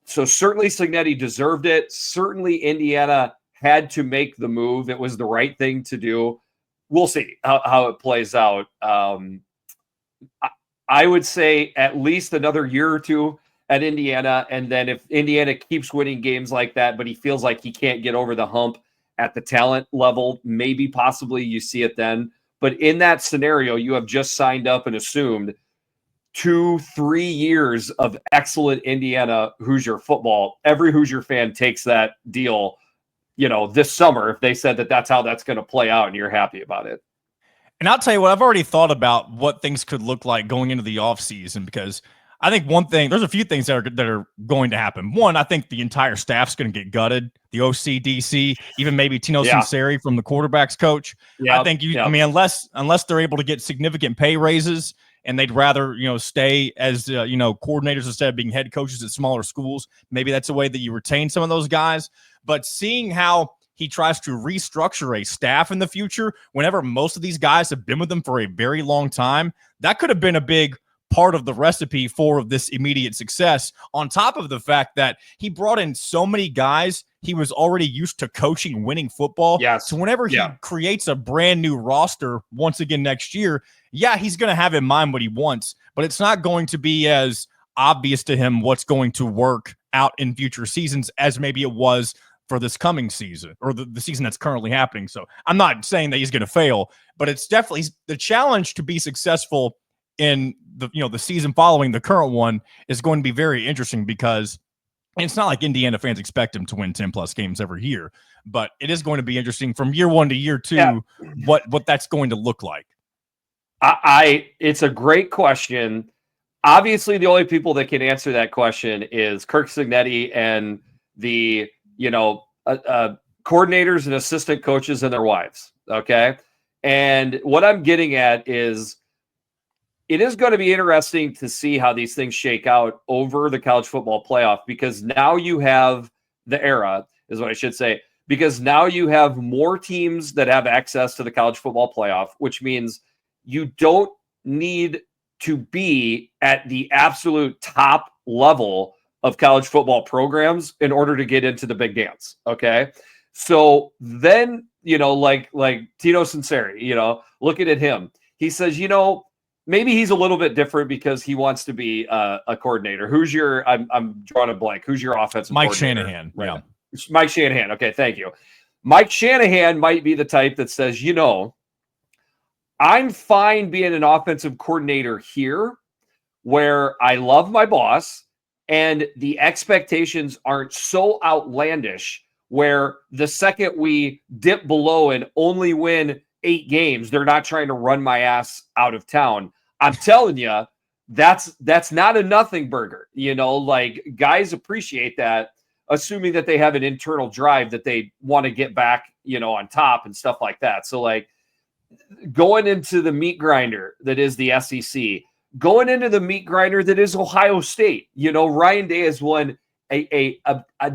certainly Cignetti deserved it. Certainly Indiana had to make the move. It was the right thing to do. We'll see how it plays out. I would say at least another year or two at Indiana. And then if Indiana keeps winning games like that, but he feels like he can't get over the hump at the talent level, maybe possibly you see it then. But in that scenario, you have just signed up and assumed 2-3 years of excellent Indiana Hoosier football. Every Hoosier fan takes that deal, this summer, if they said that's how that's going to play out and you're happy about it. And I'll tell you what, I've already thought about what things could look like going into the offseason, because I think there's a few things that are going to happen. One, I think the entire staff's going to get gutted. The OC, DC, even maybe Tino Sinceri from the quarterback's coach. I think unless they're able to get significant pay raises and they'd rather, stay as, coordinators instead of being head coaches at smaller schools, maybe that's a way that you retain some of those guys. But seeing how he tries to restructure a staff in the future, whenever most of these guys have been with them for a very long time, that could have been a big part of the recipe for this immediate success, on top of the fact that he brought in so many guys he was already used to coaching winning football. Yes. So whenever he creates a brand new roster once again next year, he's going to have in mind what he wants, but it's not going to be as obvious to him what's going to work out in future seasons as maybe it was for this coming season, or the season that's currently happening. So I'm not saying that he's going to fail, but it's definitely the challenge to be successful in the season following the current one is going to be very interesting, because it's not like Indiana fans expect him to win 10 plus games every year, but it is going to be interesting from year one to year two, what that's going to look like. It's a great question. Obviously, the only people that can answer that question is Kirk Cignetti and the coordinators and assistant coaches and their wives. Okay. And what I'm getting at is, it is going to be interesting to see how these things shake out over the college football playoff, because now you have the era, is what I should say, because now you have more teams that have access to the college football playoff, which means you don't need to be at the absolute top level of college football programs in order to get into the big dance. Okay. So then, like Tino Sinceri, looking at him, he says, maybe he's a little bit different because he wants to be a coordinator. I'm drawing a blank. Who's your offensive Mike coordinator? Shanahan. Right. Yeah. Mike Shanahan. Okay. Thank you. Mike Shanahan might be the type that says, I'm fine being an offensive coordinator here where I love my boss and the expectations aren't so outlandish where the second we dip below and only win 8 games, they're not trying to run my ass out of town. I'm telling you, that's not a nothing burger. Like, guys appreciate that, assuming that they have an internal drive that they want to get back, on top and stuff like that. So, like, going into the meat grinder that is the SEC, going into the meat grinder that is Ohio State, Ryan Day has won a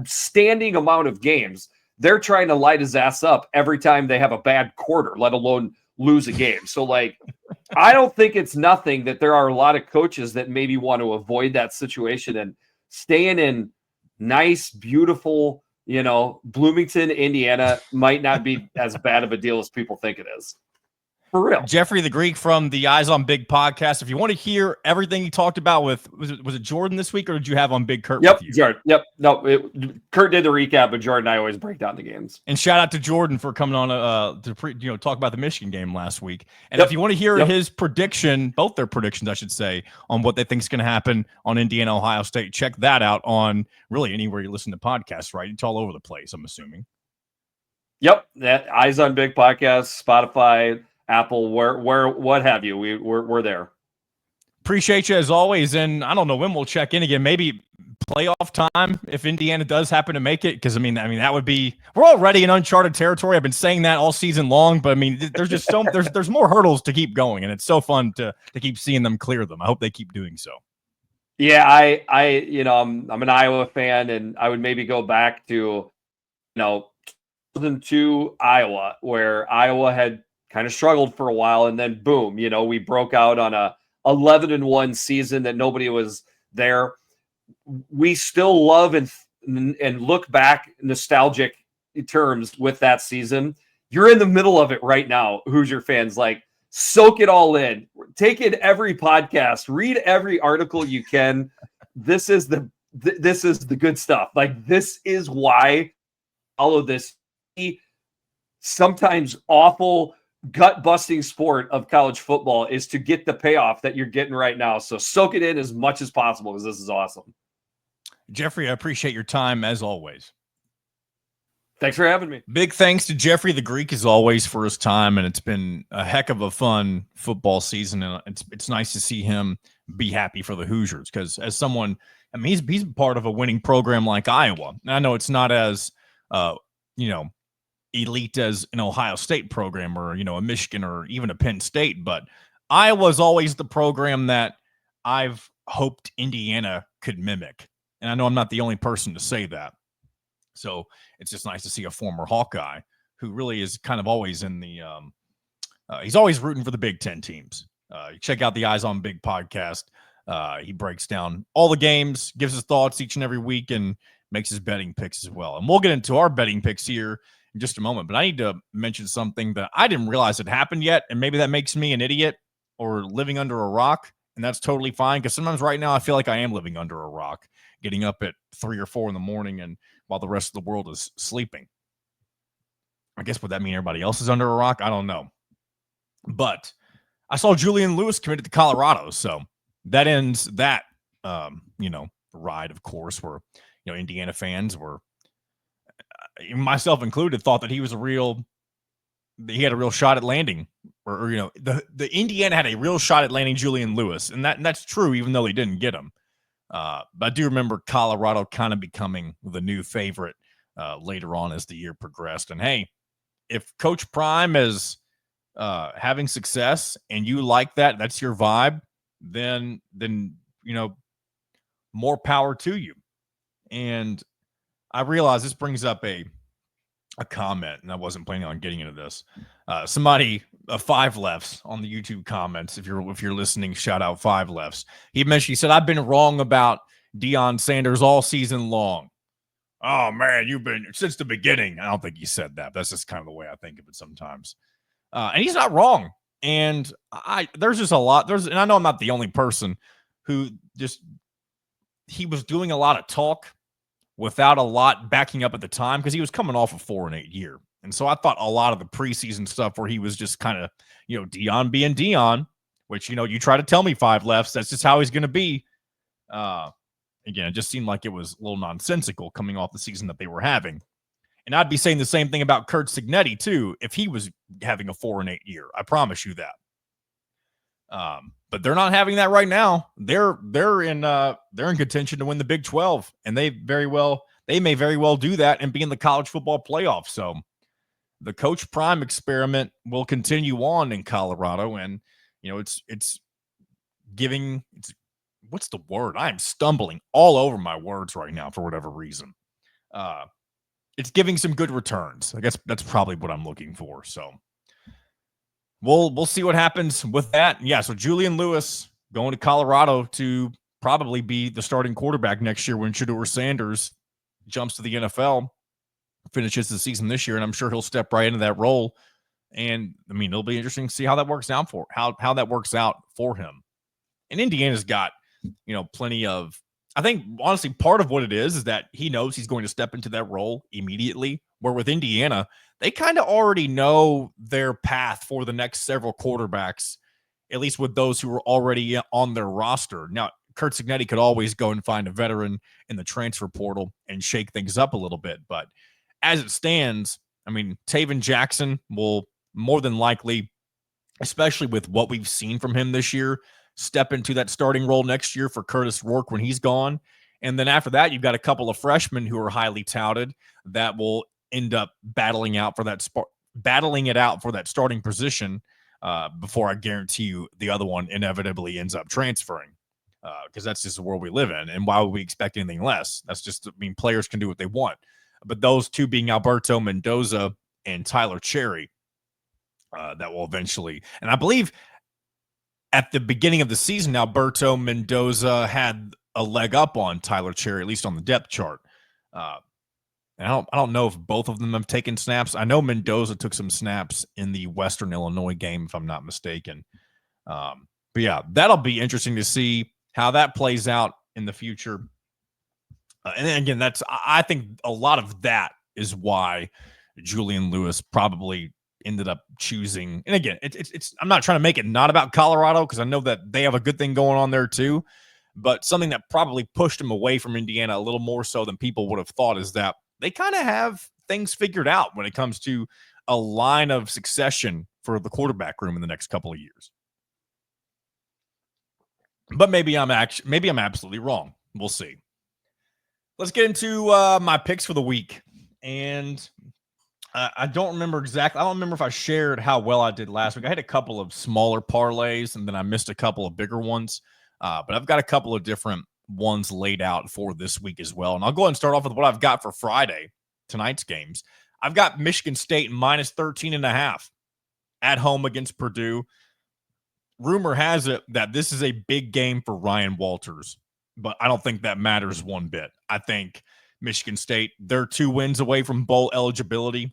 standing amount of games. They're trying to light his ass up every time they have a bad quarter, let alone lose a game. So, like, I don't think it's nothing that there are a lot of coaches that maybe want to avoid that situation and staying in nice, beautiful, Bloomington, Indiana might not be as bad of a deal as people think it is. For real. Jeffrey the Greek from the Eyes on Big podcast. If you want to hear everything he talked about with, was it Jordan this week, or did you have on Big Kurt with you? Jordan. Yep. No, Kurt did the recap, but Jordan and I always break down the games. And shout out to Jordan for coming on to talk about the Michigan game last week. And if you want to hear his prediction, both their predictions, I should say, on what they think is going to happen on Indiana, Ohio State, check that out on really anywhere you listen to podcasts, right? It's all over the place, I'm assuming. Yep. That Eyes on Big podcast, Spotify, Apple, where what have you. We're there. Appreciate you as always. And I don't know when we'll check in again. Maybe playoff time if Indiana does happen to make it. Because I mean that would be, we're already in uncharted territory. I've been saying that all season long, but I mean there's just there's more hurdles to keep going, and it's so fun to keep seeing them clear them. I hope they keep doing so. Yeah, I'm an Iowa fan, and I would maybe go back to 2002 Iowa, where Iowa had kind of struggled for a while, and then boom, we broke out on a 11-1 season that nobody was there. We still love and look back nostalgic terms with that season. You're in the middle of it right now, Hoosier fans. Like, soak it all in. Take in every podcast. Read every article you can. This is the good stuff. Like, this is why all of this sometimes awful, gut-busting sport of college football is to get the payoff that you're getting right now. So soak it in as much as possible, because this is awesome. Jeffrey, I appreciate your time as always. Thanks for having me. Big thanks to Jeffrey the Greek as always for his time, and it's been a heck of a fun football season, and it's nice to see him be happy for the Hoosiers, because as someone, I mean, he's part of a winning program like Iowa. And I know it's not as elite as an Ohio State program or a Michigan or even a Penn State, but Iowa's always the program that I've hoped Indiana could mimic. And I know I'm not the only person to say that. So it's just nice to see a former Hawkeye who really is kind of always in the he's always rooting for the Big Ten teams. Check out the Eyes on Big podcast. He breaks down all the games, gives his thoughts each and every week, and makes his betting picks as well. And we'll get into our betting picks here in just a moment. But I need to mention something that I didn't realize had happened yet, and maybe that makes me an idiot or living under a rock, and that's totally fine, because sometimes right now I feel like I am living under a rock, getting up at 3 or 4 in the morning and while the rest of the world is sleeping. I guess would that mean everybody else is under a rock? I don't know. But I saw Julian Lewis committed to Colorado, so that ends that ride, of course, where Indiana fans were, myself included, thought that he had a real shot at landing, or the Indiana had a real shot at landing Julian Lewis, and that's true, even though they didn't get him. But I do remember Colorado kind of becoming the new favorite later on as the year progressed. And hey, if Coach Prime is having success and you like that's your vibe, then more power to you. And I realize this brings up a comment, and I wasn't planning on getting into this. Somebody, Five Lefts on the YouTube comments, if you're listening, shout out Five Lefts. He said, I've been wrong about Deion Sanders all season long. Oh man, you've been since the beginning. I don't think he said that. That's just kind of the way I think of it sometimes. And he's not wrong. And there's just a lot. And I know I'm not the only person who he was doing a lot of talk without a lot backing up at the time, because he was coming off a 4-8 year. And so I thought a lot of the preseason stuff where he was just kind of, Deion being Deion, which, you try to tell me, Five Lefts, that's just how he's going to be. Again, it just seemed like it was a little nonsensical coming off the season that they were having. And I'd be saying the same thing about Curt Cignetti too, if he was having a 4-8 year. I promise you that. But they're not having that right now. They're in contention to win the Big 12, and they may very well do that and be in the college football playoff. So the Coach Prime experiment will continue on in Colorado, and it's what's the word? I am stumbling all over my words right now for whatever reason. It's giving some good returns. I guess that's probably what I'm looking for. So we'll see what happens with that. Yeah, so Julian Lewis going to Colorado to probably be the starting quarterback next year when Shedeur Sanders jumps to the NFL. finishes the season this year, and I'm sure he'll step right into that role. And I mean, it'll be interesting to see how that works out for how that works out for him. And Indiana's got, plenty of. I think honestly, part of what it is that he knows he's going to step into that role immediately. Where with Indiana, they kind of already know their path for the next several quarterbacks, at least with those who are already on their roster. Now, Kurt Cignetti could always go and find a veteran in the transfer portal and shake things up a little bit. But as it stands, I mean, Taven Jackson will more than likely, especially with what we've seen from him this year, step into that starting role next year for Curtis Rourke when he's gone. And then after that, you've got a couple of freshmen who are highly touted that will end up battling it out for that starting position before I guarantee you the other one inevitably ends up transferring, because that's just the world we live in. And why would we expect anything less? That's just, players can do what they want. But those two being Alberto Mendoza and Tyler Cherry, that will eventually, and I believe at the beginning of the season, Alberto Mendoza had a leg up on Tyler Cherry, at least on the depth chart. And I don't know if both of them have taken snaps. I know Mendoza took some snaps in the Western Illinois game, if I'm not mistaken. But yeah, that'll be interesting to see how that plays out in the future. And then again, I think a lot of that is why Julian Lewis probably ended up choosing. And again, it's I'm not trying to make it not about Colorado, because I know that they have a good thing going on there too. But something that probably pushed him away from Indiana a little more so than people would have thought is that they kind of have things figured out when it comes to a line of succession for the quarterback room in the next couple of years. But maybe I'm absolutely wrong. We'll see. Let's get into my picks for the week. And I don't remember exactly. I don't remember if I shared how well I did last week. I had a couple of smaller parlays, and then I missed a couple of bigger ones. But I've got a couple of different ones laid out for this week as well. And I'll go ahead and start off with what I've got for Friday, tonight's games. I've got Michigan State minus 13.5 at home against Purdue. Rumor has it that this is a big game for Ryan Walters, but I don't think that matters one bit. I think Michigan State, they're 2 wins away from bowl eligibility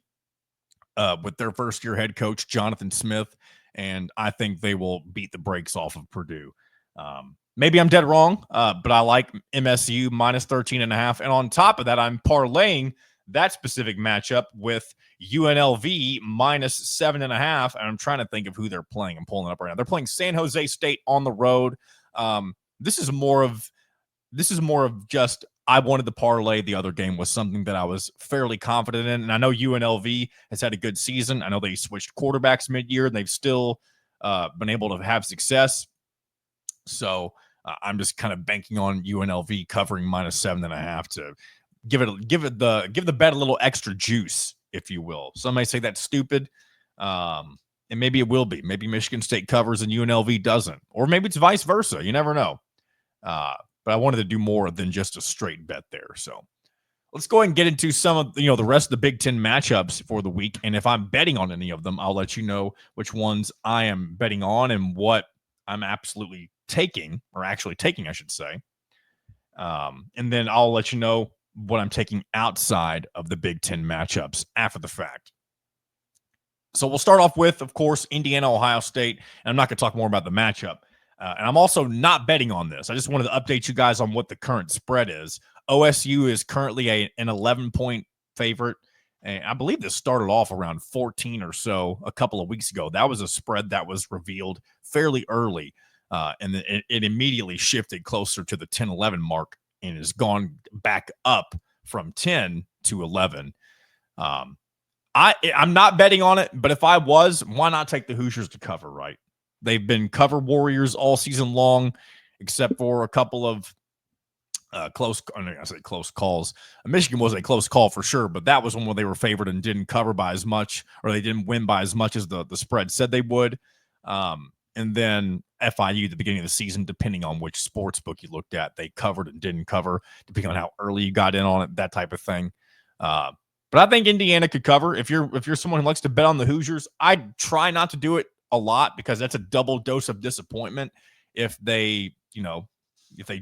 with their first-year head coach, Jonathan Smith, and I think they will beat the brakes off of Purdue. Maybe I'm dead wrong, but I like MSU minus 13.5. And on top of that, I'm parlaying that specific matchup with UNLV minus 7.5. And I'm trying to think of who they're playing. I'm pulling it up right now. They're playing San Jose State on the road. This is more of just, I wanted to parlay. The other game was something that I was fairly confident in. And I know UNLV has had a good season. I know they switched quarterbacks mid-year, and they've still been able to have success. So I'm just kind of banking on UNLV covering minus 7.5 to give the bet a little extra juice, if you will. Some may say that's stupid, and maybe it will be. Maybe Michigan State covers and UNLV doesn't, or maybe it's vice versa. You never know. But I wanted to do more than just a straight bet there. So let's go ahead and get into some of the rest of the Big Ten matchups for the week. And if I'm betting on any of them, I'll let you know which ones I am betting on and what I'm absolutely taking, I should say. And then I'll let you know what I'm taking outside of the Big Ten matchups after the fact. So we'll start off with, of course, Indiana, Ohio State. And I'm not going to talk more about the matchup. And I'm also not betting on this. I just wanted to update you guys on what the current spread is. OSU is currently an 11-point favorite. And I believe this started off around 14 or so a couple of weeks ago. That was a spread that was revealed fairly early. And then it immediately shifted closer to the 10-11 mark and has gone back up from 10 to 11. I'm not betting on it, but if I was, why not take the Hoosiers to cover, right? They've been cover warriors all season long, except for a couple of close calls. Michigan was a close call for sure, but that was one where they were favored and didn't cover by as much, or they didn't win by as much as the spread said they would. And then FIU at the beginning of the season, depending on which sports book you looked at, they covered and didn't cover, depending on how early you got in on it, that type of thing. But I think Indiana could cover. If you're someone who likes to bet on the Hoosiers, I'd try not to do it a lot, because that's a double dose of disappointment if they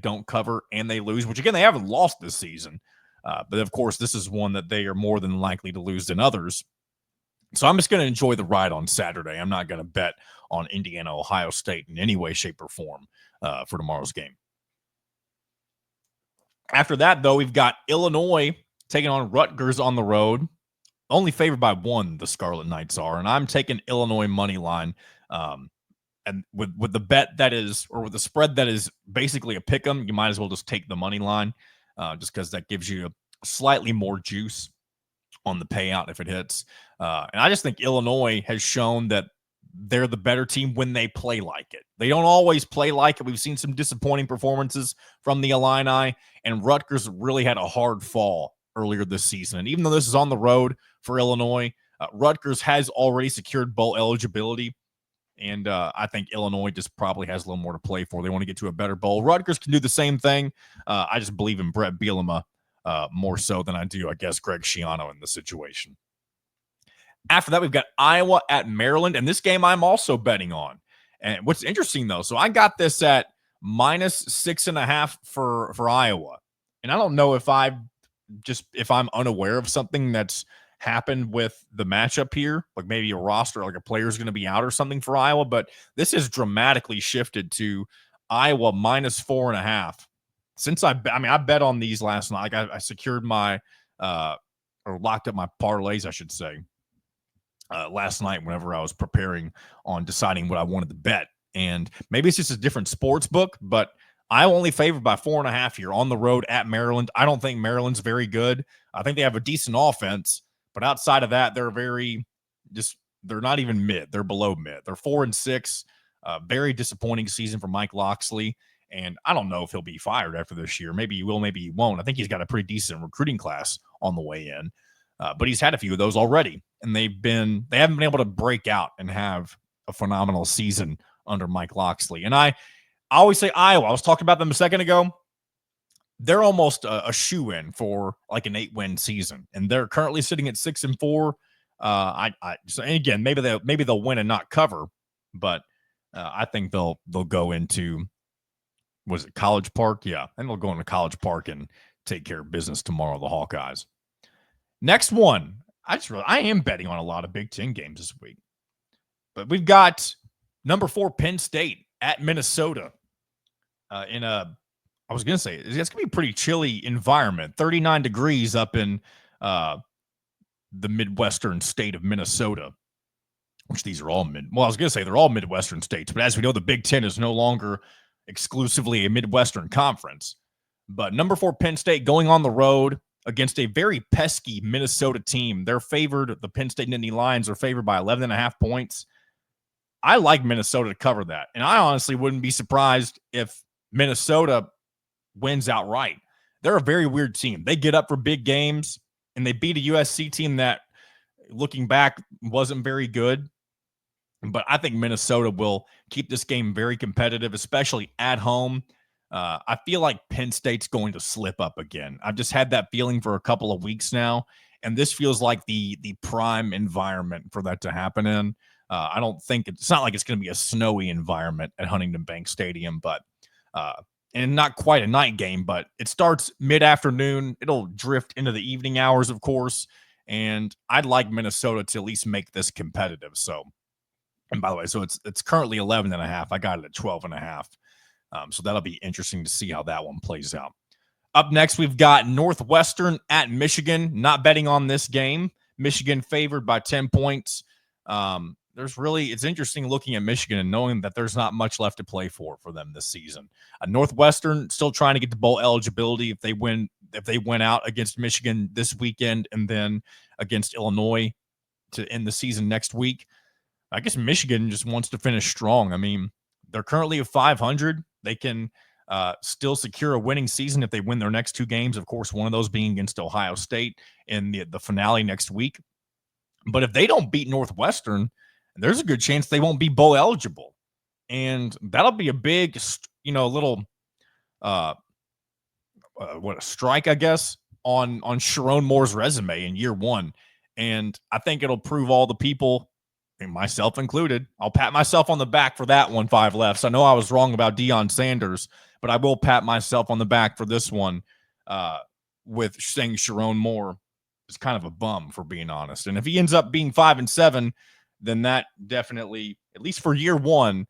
don't cover and they lose, which again, they haven't lost this season. But of course, this is one that they are more than likely to lose than others. So I'm just going to enjoy the ride on Saturday. I'm not going to bet on Indiana, Ohio State in any way, shape, or form for tomorrow's game. After that, though, we've got Illinois taking on Rutgers on the road. Only favored by 1, the Scarlet Knights are, and I'm taking Illinois money line. And with the bet that is, or with the spread that is basically a pick 'em, you might as well just take the money line, just because that gives you slightly more juice on the payout if it hits. And I just think Illinois has shown that they're the better team when they play like it. They don't always play like it. We've seen some disappointing performances from the Illini, and Rutgers really had a hard fall earlier this season. And even though this is on the road for Illinois, Rutgers has already secured bowl eligibility. And I think Illinois just probably has a little more to play for. They want to get to a better bowl. Rutgers can do the same thing. I just believe in Brett Bielema more so than I do, I guess, Greg Schiano in the situation. After that, we've got Iowa at Maryland, and this game I'm also betting on. And what's interesting, though, so I got this at -6.5 for Iowa. And I don't know if I'm unaware of something that's happened with the matchup here, like maybe a roster, like a player's going to be out or something for Iowa, but this has dramatically shifted to Iowa -4.5. Since I bet on these last night. Like I secured my or locked up my parlays, I should say, last night whenever I was preparing on deciding what I wanted to bet. And maybe it's just a different sports book, but I only favored by 4.5 here on the road at Maryland. I don't think Maryland's very good. I think they have a decent offense, but outside of that, they're not even mid. They're below mid. They're 4-6. Very disappointing season for Mike Locksley. And I don't know if he'll be fired after this year. Maybe he will, maybe he won't. I think he's got a pretty decent recruiting class on the way in. But he's had a few of those already. And they haven't been able to break out and have a phenomenal season under Mike Locksley. And I always say Iowa. I was talking about them a second ago. They're almost a shoe-in for like an 8-win season, and they're currently sitting at 6-4. And again, maybe they'll win and not cover, but I think they'll go into, was it College Park? Yeah, and they'll go into College Park and take care of business tomorrow. The Hawkeyes. Next one, I am betting on a lot of Big Ten games this week, but we've got number 4 Penn State at Minnesota I was going to say, it's going to be a pretty chilly environment, 39 degrees up in the Midwestern state of Minnesota, which these are all I was going to say they're all Midwestern states, but as we know, the Big Ten is no longer exclusively a Midwestern conference. But number 4 Penn State going on the road against a very pesky Minnesota team. They're favored, the Penn State Nittany Lions are favored by 11.5 points. I like Minnesota to cover that. And I honestly wouldn't be surprised if Minnesota wins outright. They're a very weird team. They get up for big games, and they beat a USC team that, looking back, wasn't very good. But I think Minnesota will keep this game very competitive, especially at home. I feel like Penn State's going to slip up again. I've just had that feeling for a couple of weeks now, and this feels like the prime environment for that to happen in. I don't think it's not like it's going to be a snowy environment at Huntington Bank Stadium, but and not quite a night game, but it starts mid-afternoon. It'll drift into the evening hours, of course, and I'd like Minnesota to at least make this competitive. So, and by the way, so it's currently 11.5. I got it at 12.5. So that'll be interesting to see how that one plays out. Up next, we've got Northwestern at Michigan. Not betting on this game. Michigan favored by 10 points. It's interesting looking at Michigan and knowing that there's not much left to play for them this season. Northwestern still trying to get to bowl eligibility if they win out against Michigan this weekend and then against Illinois to end the season next week. I guess Michigan just wants to finish strong. I mean, they're currently at 500. They can still secure a winning season if they win their next 2 games. Of course, one of those being against Ohio State in the finale next week. But if they don't beat Northwestern, there's a good chance they won't be bowl eligible. And that'll be a big, little strike, I guess, on Sharon Moore's resume in year 1. And I think it'll prove all the people, and myself included, I'll pat myself on the back for that one, 5 left. So I know I was wrong about Deion Sanders, but I will pat myself on the back for this one. with saying Sharon Moore is kind of a bum, for being honest. And if he ends up being 5-7, then that definitely, at least for year one,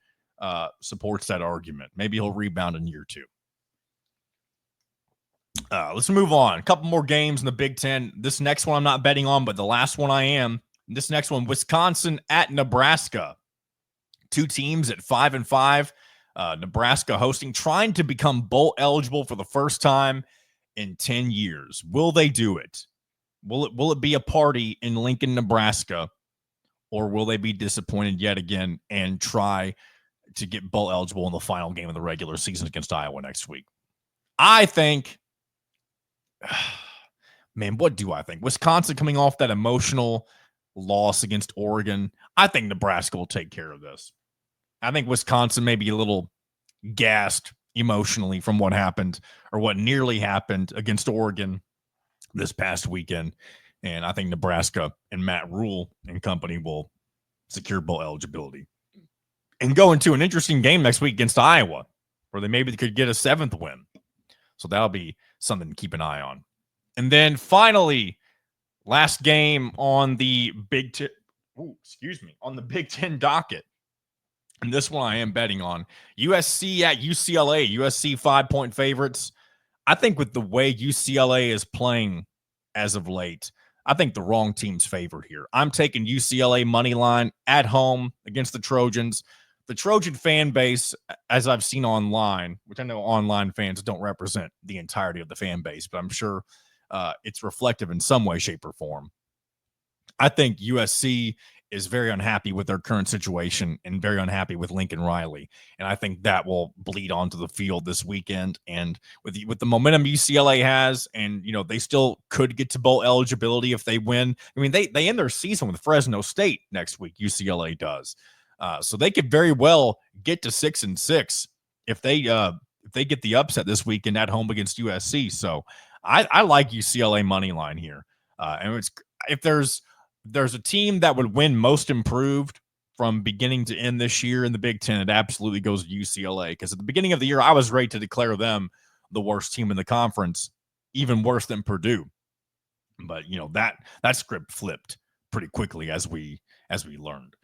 supports that argument. Maybe he'll rebound in year two. Let's move on. A couple more games in the Big Ten. This next one I'm not betting on, but the last one I am. This next one, Wisconsin at Nebraska. Two teams at 5-5. Nebraska hosting, trying to become bowl eligible for the first time in 10 years. Will they do it? Will it be a party in Lincoln, Nebraska, or will they be disappointed yet again and try to get bowl eligible in the final game of the regular season against Iowa next week? I think, man, what do I think? Wisconsin coming off that emotional loss against Oregon. I think Nebraska will take care of this. I think Wisconsin may be a little gassed emotionally from what happened or what nearly happened against Oregon this past weekend. And I think Nebraska and Matt Rule and company will secure bowl eligibility and go into an interesting game next week against Iowa, where they maybe could get a 7th win. So that'll be something to keep an eye on. And then finally, last game on the Big Ten, on the Big Ten docket. And this one I am betting on. USC at UCLA. USC 5-point favorites. I think with the way UCLA is playing as of late, I think the wrong team's favored here. I'm taking UCLA money line at home against the Trojans. The Trojan fan base, as I've seen online, which I know online fans don't represent the entirety of the fan base, but I'm sure it's reflective in some way, shape, or form. I think USC is very unhappy with their current situation and very unhappy with Lincoln Riley. And I think that will bleed onto the field this weekend. And with the momentum UCLA has, and, they still could get to bowl eligibility if they win. I mean, they end their season with Fresno State next week. UCLA does. So they could very well get to 6-6 if they get the upset this weekend at home against USC. So I like UCLA money line here. And if there's a team that would win most improved from beginning to end this year in the Big Ten, it absolutely goes to UCLA. Because at the beginning of the year, I was ready to declare them the worst team in the conference, even worse than Purdue. But that script flipped pretty quickly as we learned.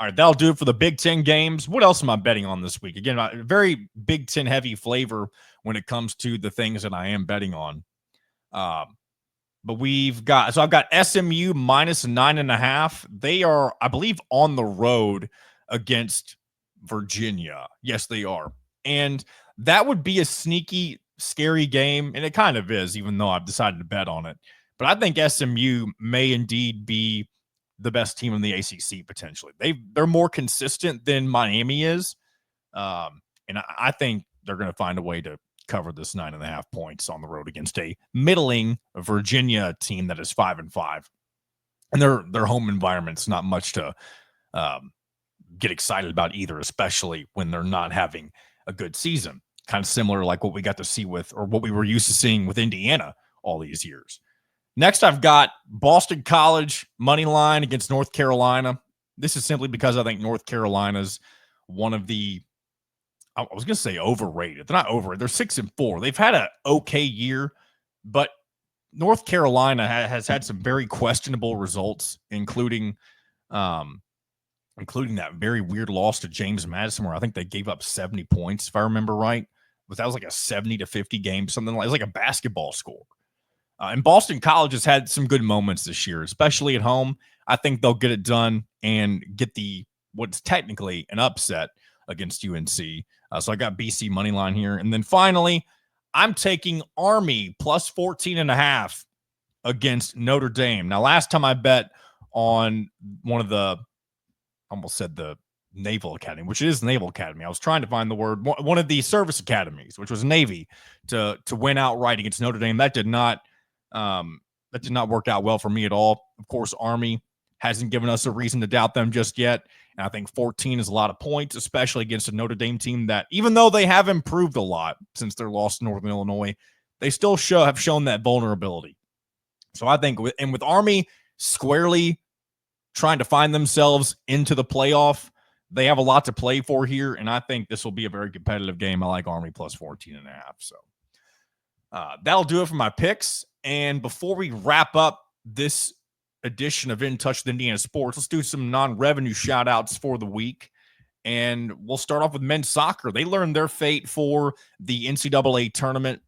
All right, that'll do it for the Big Ten games. What else am I betting on this week? Again, a very Big Ten heavy flavor when it comes to the things that I am betting on. But I've got SMU minus 9.5. They are, I believe, on the road against Virginia. Yes, they are. And that would be a sneaky, scary game. And it kind of is, even though I've decided to bet on it. But I think SMU may indeed be the best team in the ACC potentially. They're more consistent than Miami is. And I think they're going to find a way to cover this 9.5 points on the road against a middling Virginia team that is 5-5. And their home environment's not much to get excited about either, especially when they're not having a good season. Kind of similar like what we got to see with, or what we were used to seeing with Indiana all these years. Next, I've got Boston College money line against North Carolina. This is simply because I think North Carolina's one of the, I was going to say overrated. They're not overrated. They're 6-4. They've had an okay year, but North Carolina has had some very questionable results, including that very weird loss to James Madison, where I think they gave up 70 points, if I remember right. But that was like a 70-50 game, something like, it was like a basketball score. And Boston College has had some good moments this year, especially at home. I think they'll get it done and get what's technically an upset against UNC. So I got BC money line here. And then finally, I'm taking Army plus 14.5 against Notre Dame. Now, last time I bet on one of the, almost said the Naval Academy, which is Naval Academy. I was trying to find the word, one of the service academies, which was Navy, to win outright against Notre Dame. That did not work out well for me at all. Of course, Army hasn't given us a reason to doubt them just yet. And I think 14 is a lot of points, especially against a Notre Dame team that, even though they have improved a lot since their loss to Northern Illinois, they still have shown that vulnerability. So I think with Army squarely trying to find themselves into the playoff, they have a lot to play for here. And I think this will be a very competitive game. I like Army plus 14.5. So That'll do it for my picks. And before we wrap up this edition of In Touch with Indiana Sports, let's do some non-revenue shout-outs for the week. And we'll start off with men's soccer. They learned their fate for the NCAA tournament,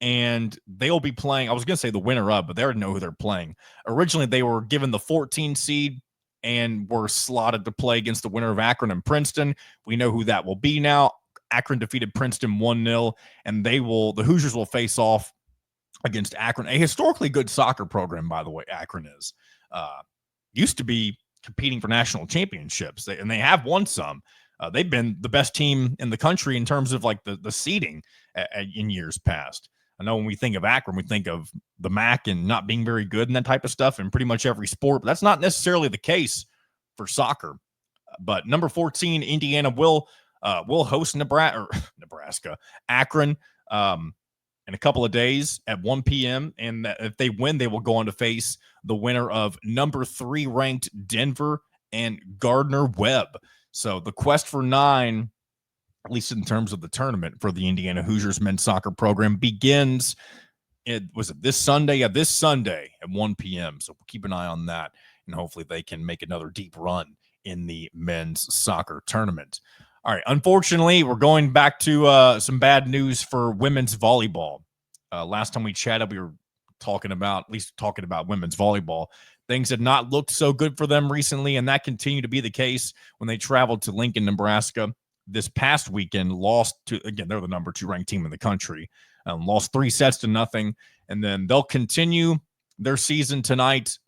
and they'll be playing. I was going to say the winner of, but they already know who they're playing. Originally, they were given the 14 seed and were slotted to play against the winner of Akron and Princeton. We know who that will be now. Akron defeated Princeton 1-0, and the Hoosiers will face off against Akron, a historically good soccer program, by the way. Akron is used to be competing for national championships, and they have won some. They've been the best team in the country in terms of like the seeding in years past. I know when we think of Akron, we think of the MAC and not being very good and that type of stuff in pretty much every sport, but that's not necessarily the case for soccer. But number 14, Indiana will host Nebraska, Akron, in a couple of days at 1 p.m. And if they win, they will go on to face the winner of number 3 ranked Denver and Gardner-Webb. So the quest for 9, at least in terms of the tournament for the Indiana Hoosiers men's soccer program, begins. This Sunday? Yeah, this Sunday at 1 p.m. So we'll keep an eye on that, and hopefully they can make another deep run in the men's soccer tournament. All right, unfortunately, we're going back to some bad news for women's volleyball. Last time we chatted, we were talking about women's volleyball. Things had not looked so good for them recently, and that continued to be the case when they traveled to Lincoln, Nebraska this past weekend. Lost to, again, they're the number 2 ranked team in the country. Lost 3-0, and then they'll continue their season tonight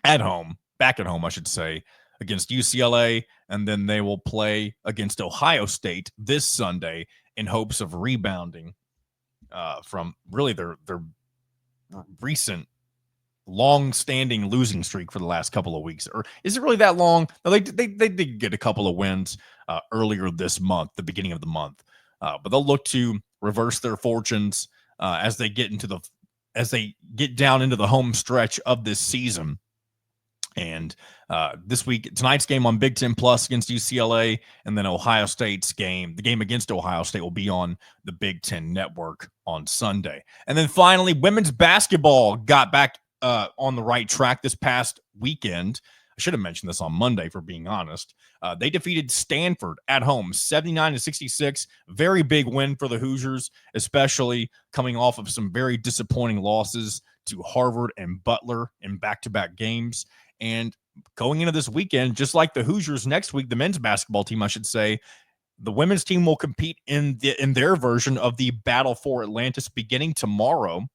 back at home, I should say, against UCLA, and then they will play against Ohio State this Sunday in hopes of rebounding from really their recent long-standing losing streak for the last couple of weeks. Or is it really that long? No, they did get a couple of wins earlier this month, the beginning of the month, but they'll look to reverse their fortunes as they get down into the home stretch of this season. And this week, tonight's game on Big Ten Plus against UCLA, and then Ohio State's game, the game against Ohio State, will be on the Big Ten Network on Sunday. And then finally, women's basketball got back on the right track this past weekend. I should have mentioned this on Monday, for being honest. They defeated Stanford at home, 79-66. Very big win for the Hoosiers, especially coming off of some very disappointing losses to Harvard and Butler in back-to-back games. And going into this weekend, just like the Hoosiers next week, the men's basketball team, I should say, the women's team will compete in their version of the Battle for Atlantis beginning tomorrow.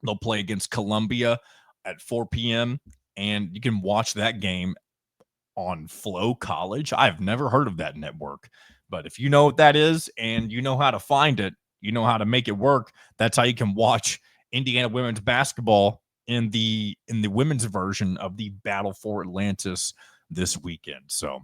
They'll play against Columbia at 4 p.m., and you can watch that game on Flow College. I've never heard of that network, but if you know what that is and you know how to find it, you know how to make it work, that's how you can watch Indiana women's basketball in the women's version of the Battle for Atlantis this weekend. So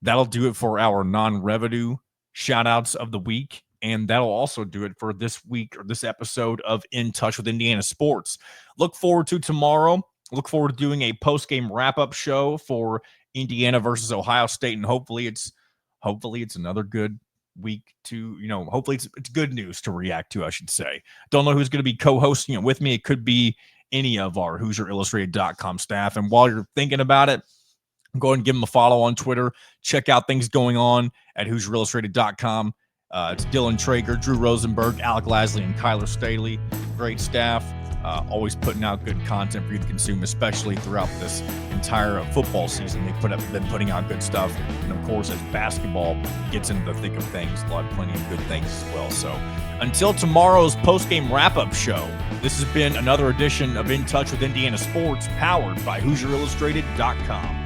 that'll do it for our non-revenue shout-outs of the week, and that'll also do it for this week, or this episode of In Touch with Indiana Sports. Look forward to tomorrow. Look forward to doing a post-game wrap-up show for Indiana versus Ohio State, and hopefully it's another good week to, hopefully it's good news to react to, I should say. Don't know who's going to be co-hosting it with me. It could be any of our HoosierIllustrated.com staff. And while you're thinking about it, go ahead and give them a follow on Twitter. Check out things going on at HoosierIllustrated.com. It's Dylan Traeger, Drew Rosenberg, Alec Lasley, and Kyler Staley. Great staff. Always putting out good content for you to consume, especially throughout this entire football season. They've been putting out good stuff. And of course, as basketball gets into the thick of things, plenty of good things as well. So until tomorrow's post-game wrap-up show, this has been another edition of In Touch with Indiana Sports, powered by HoosierIllustrated.com.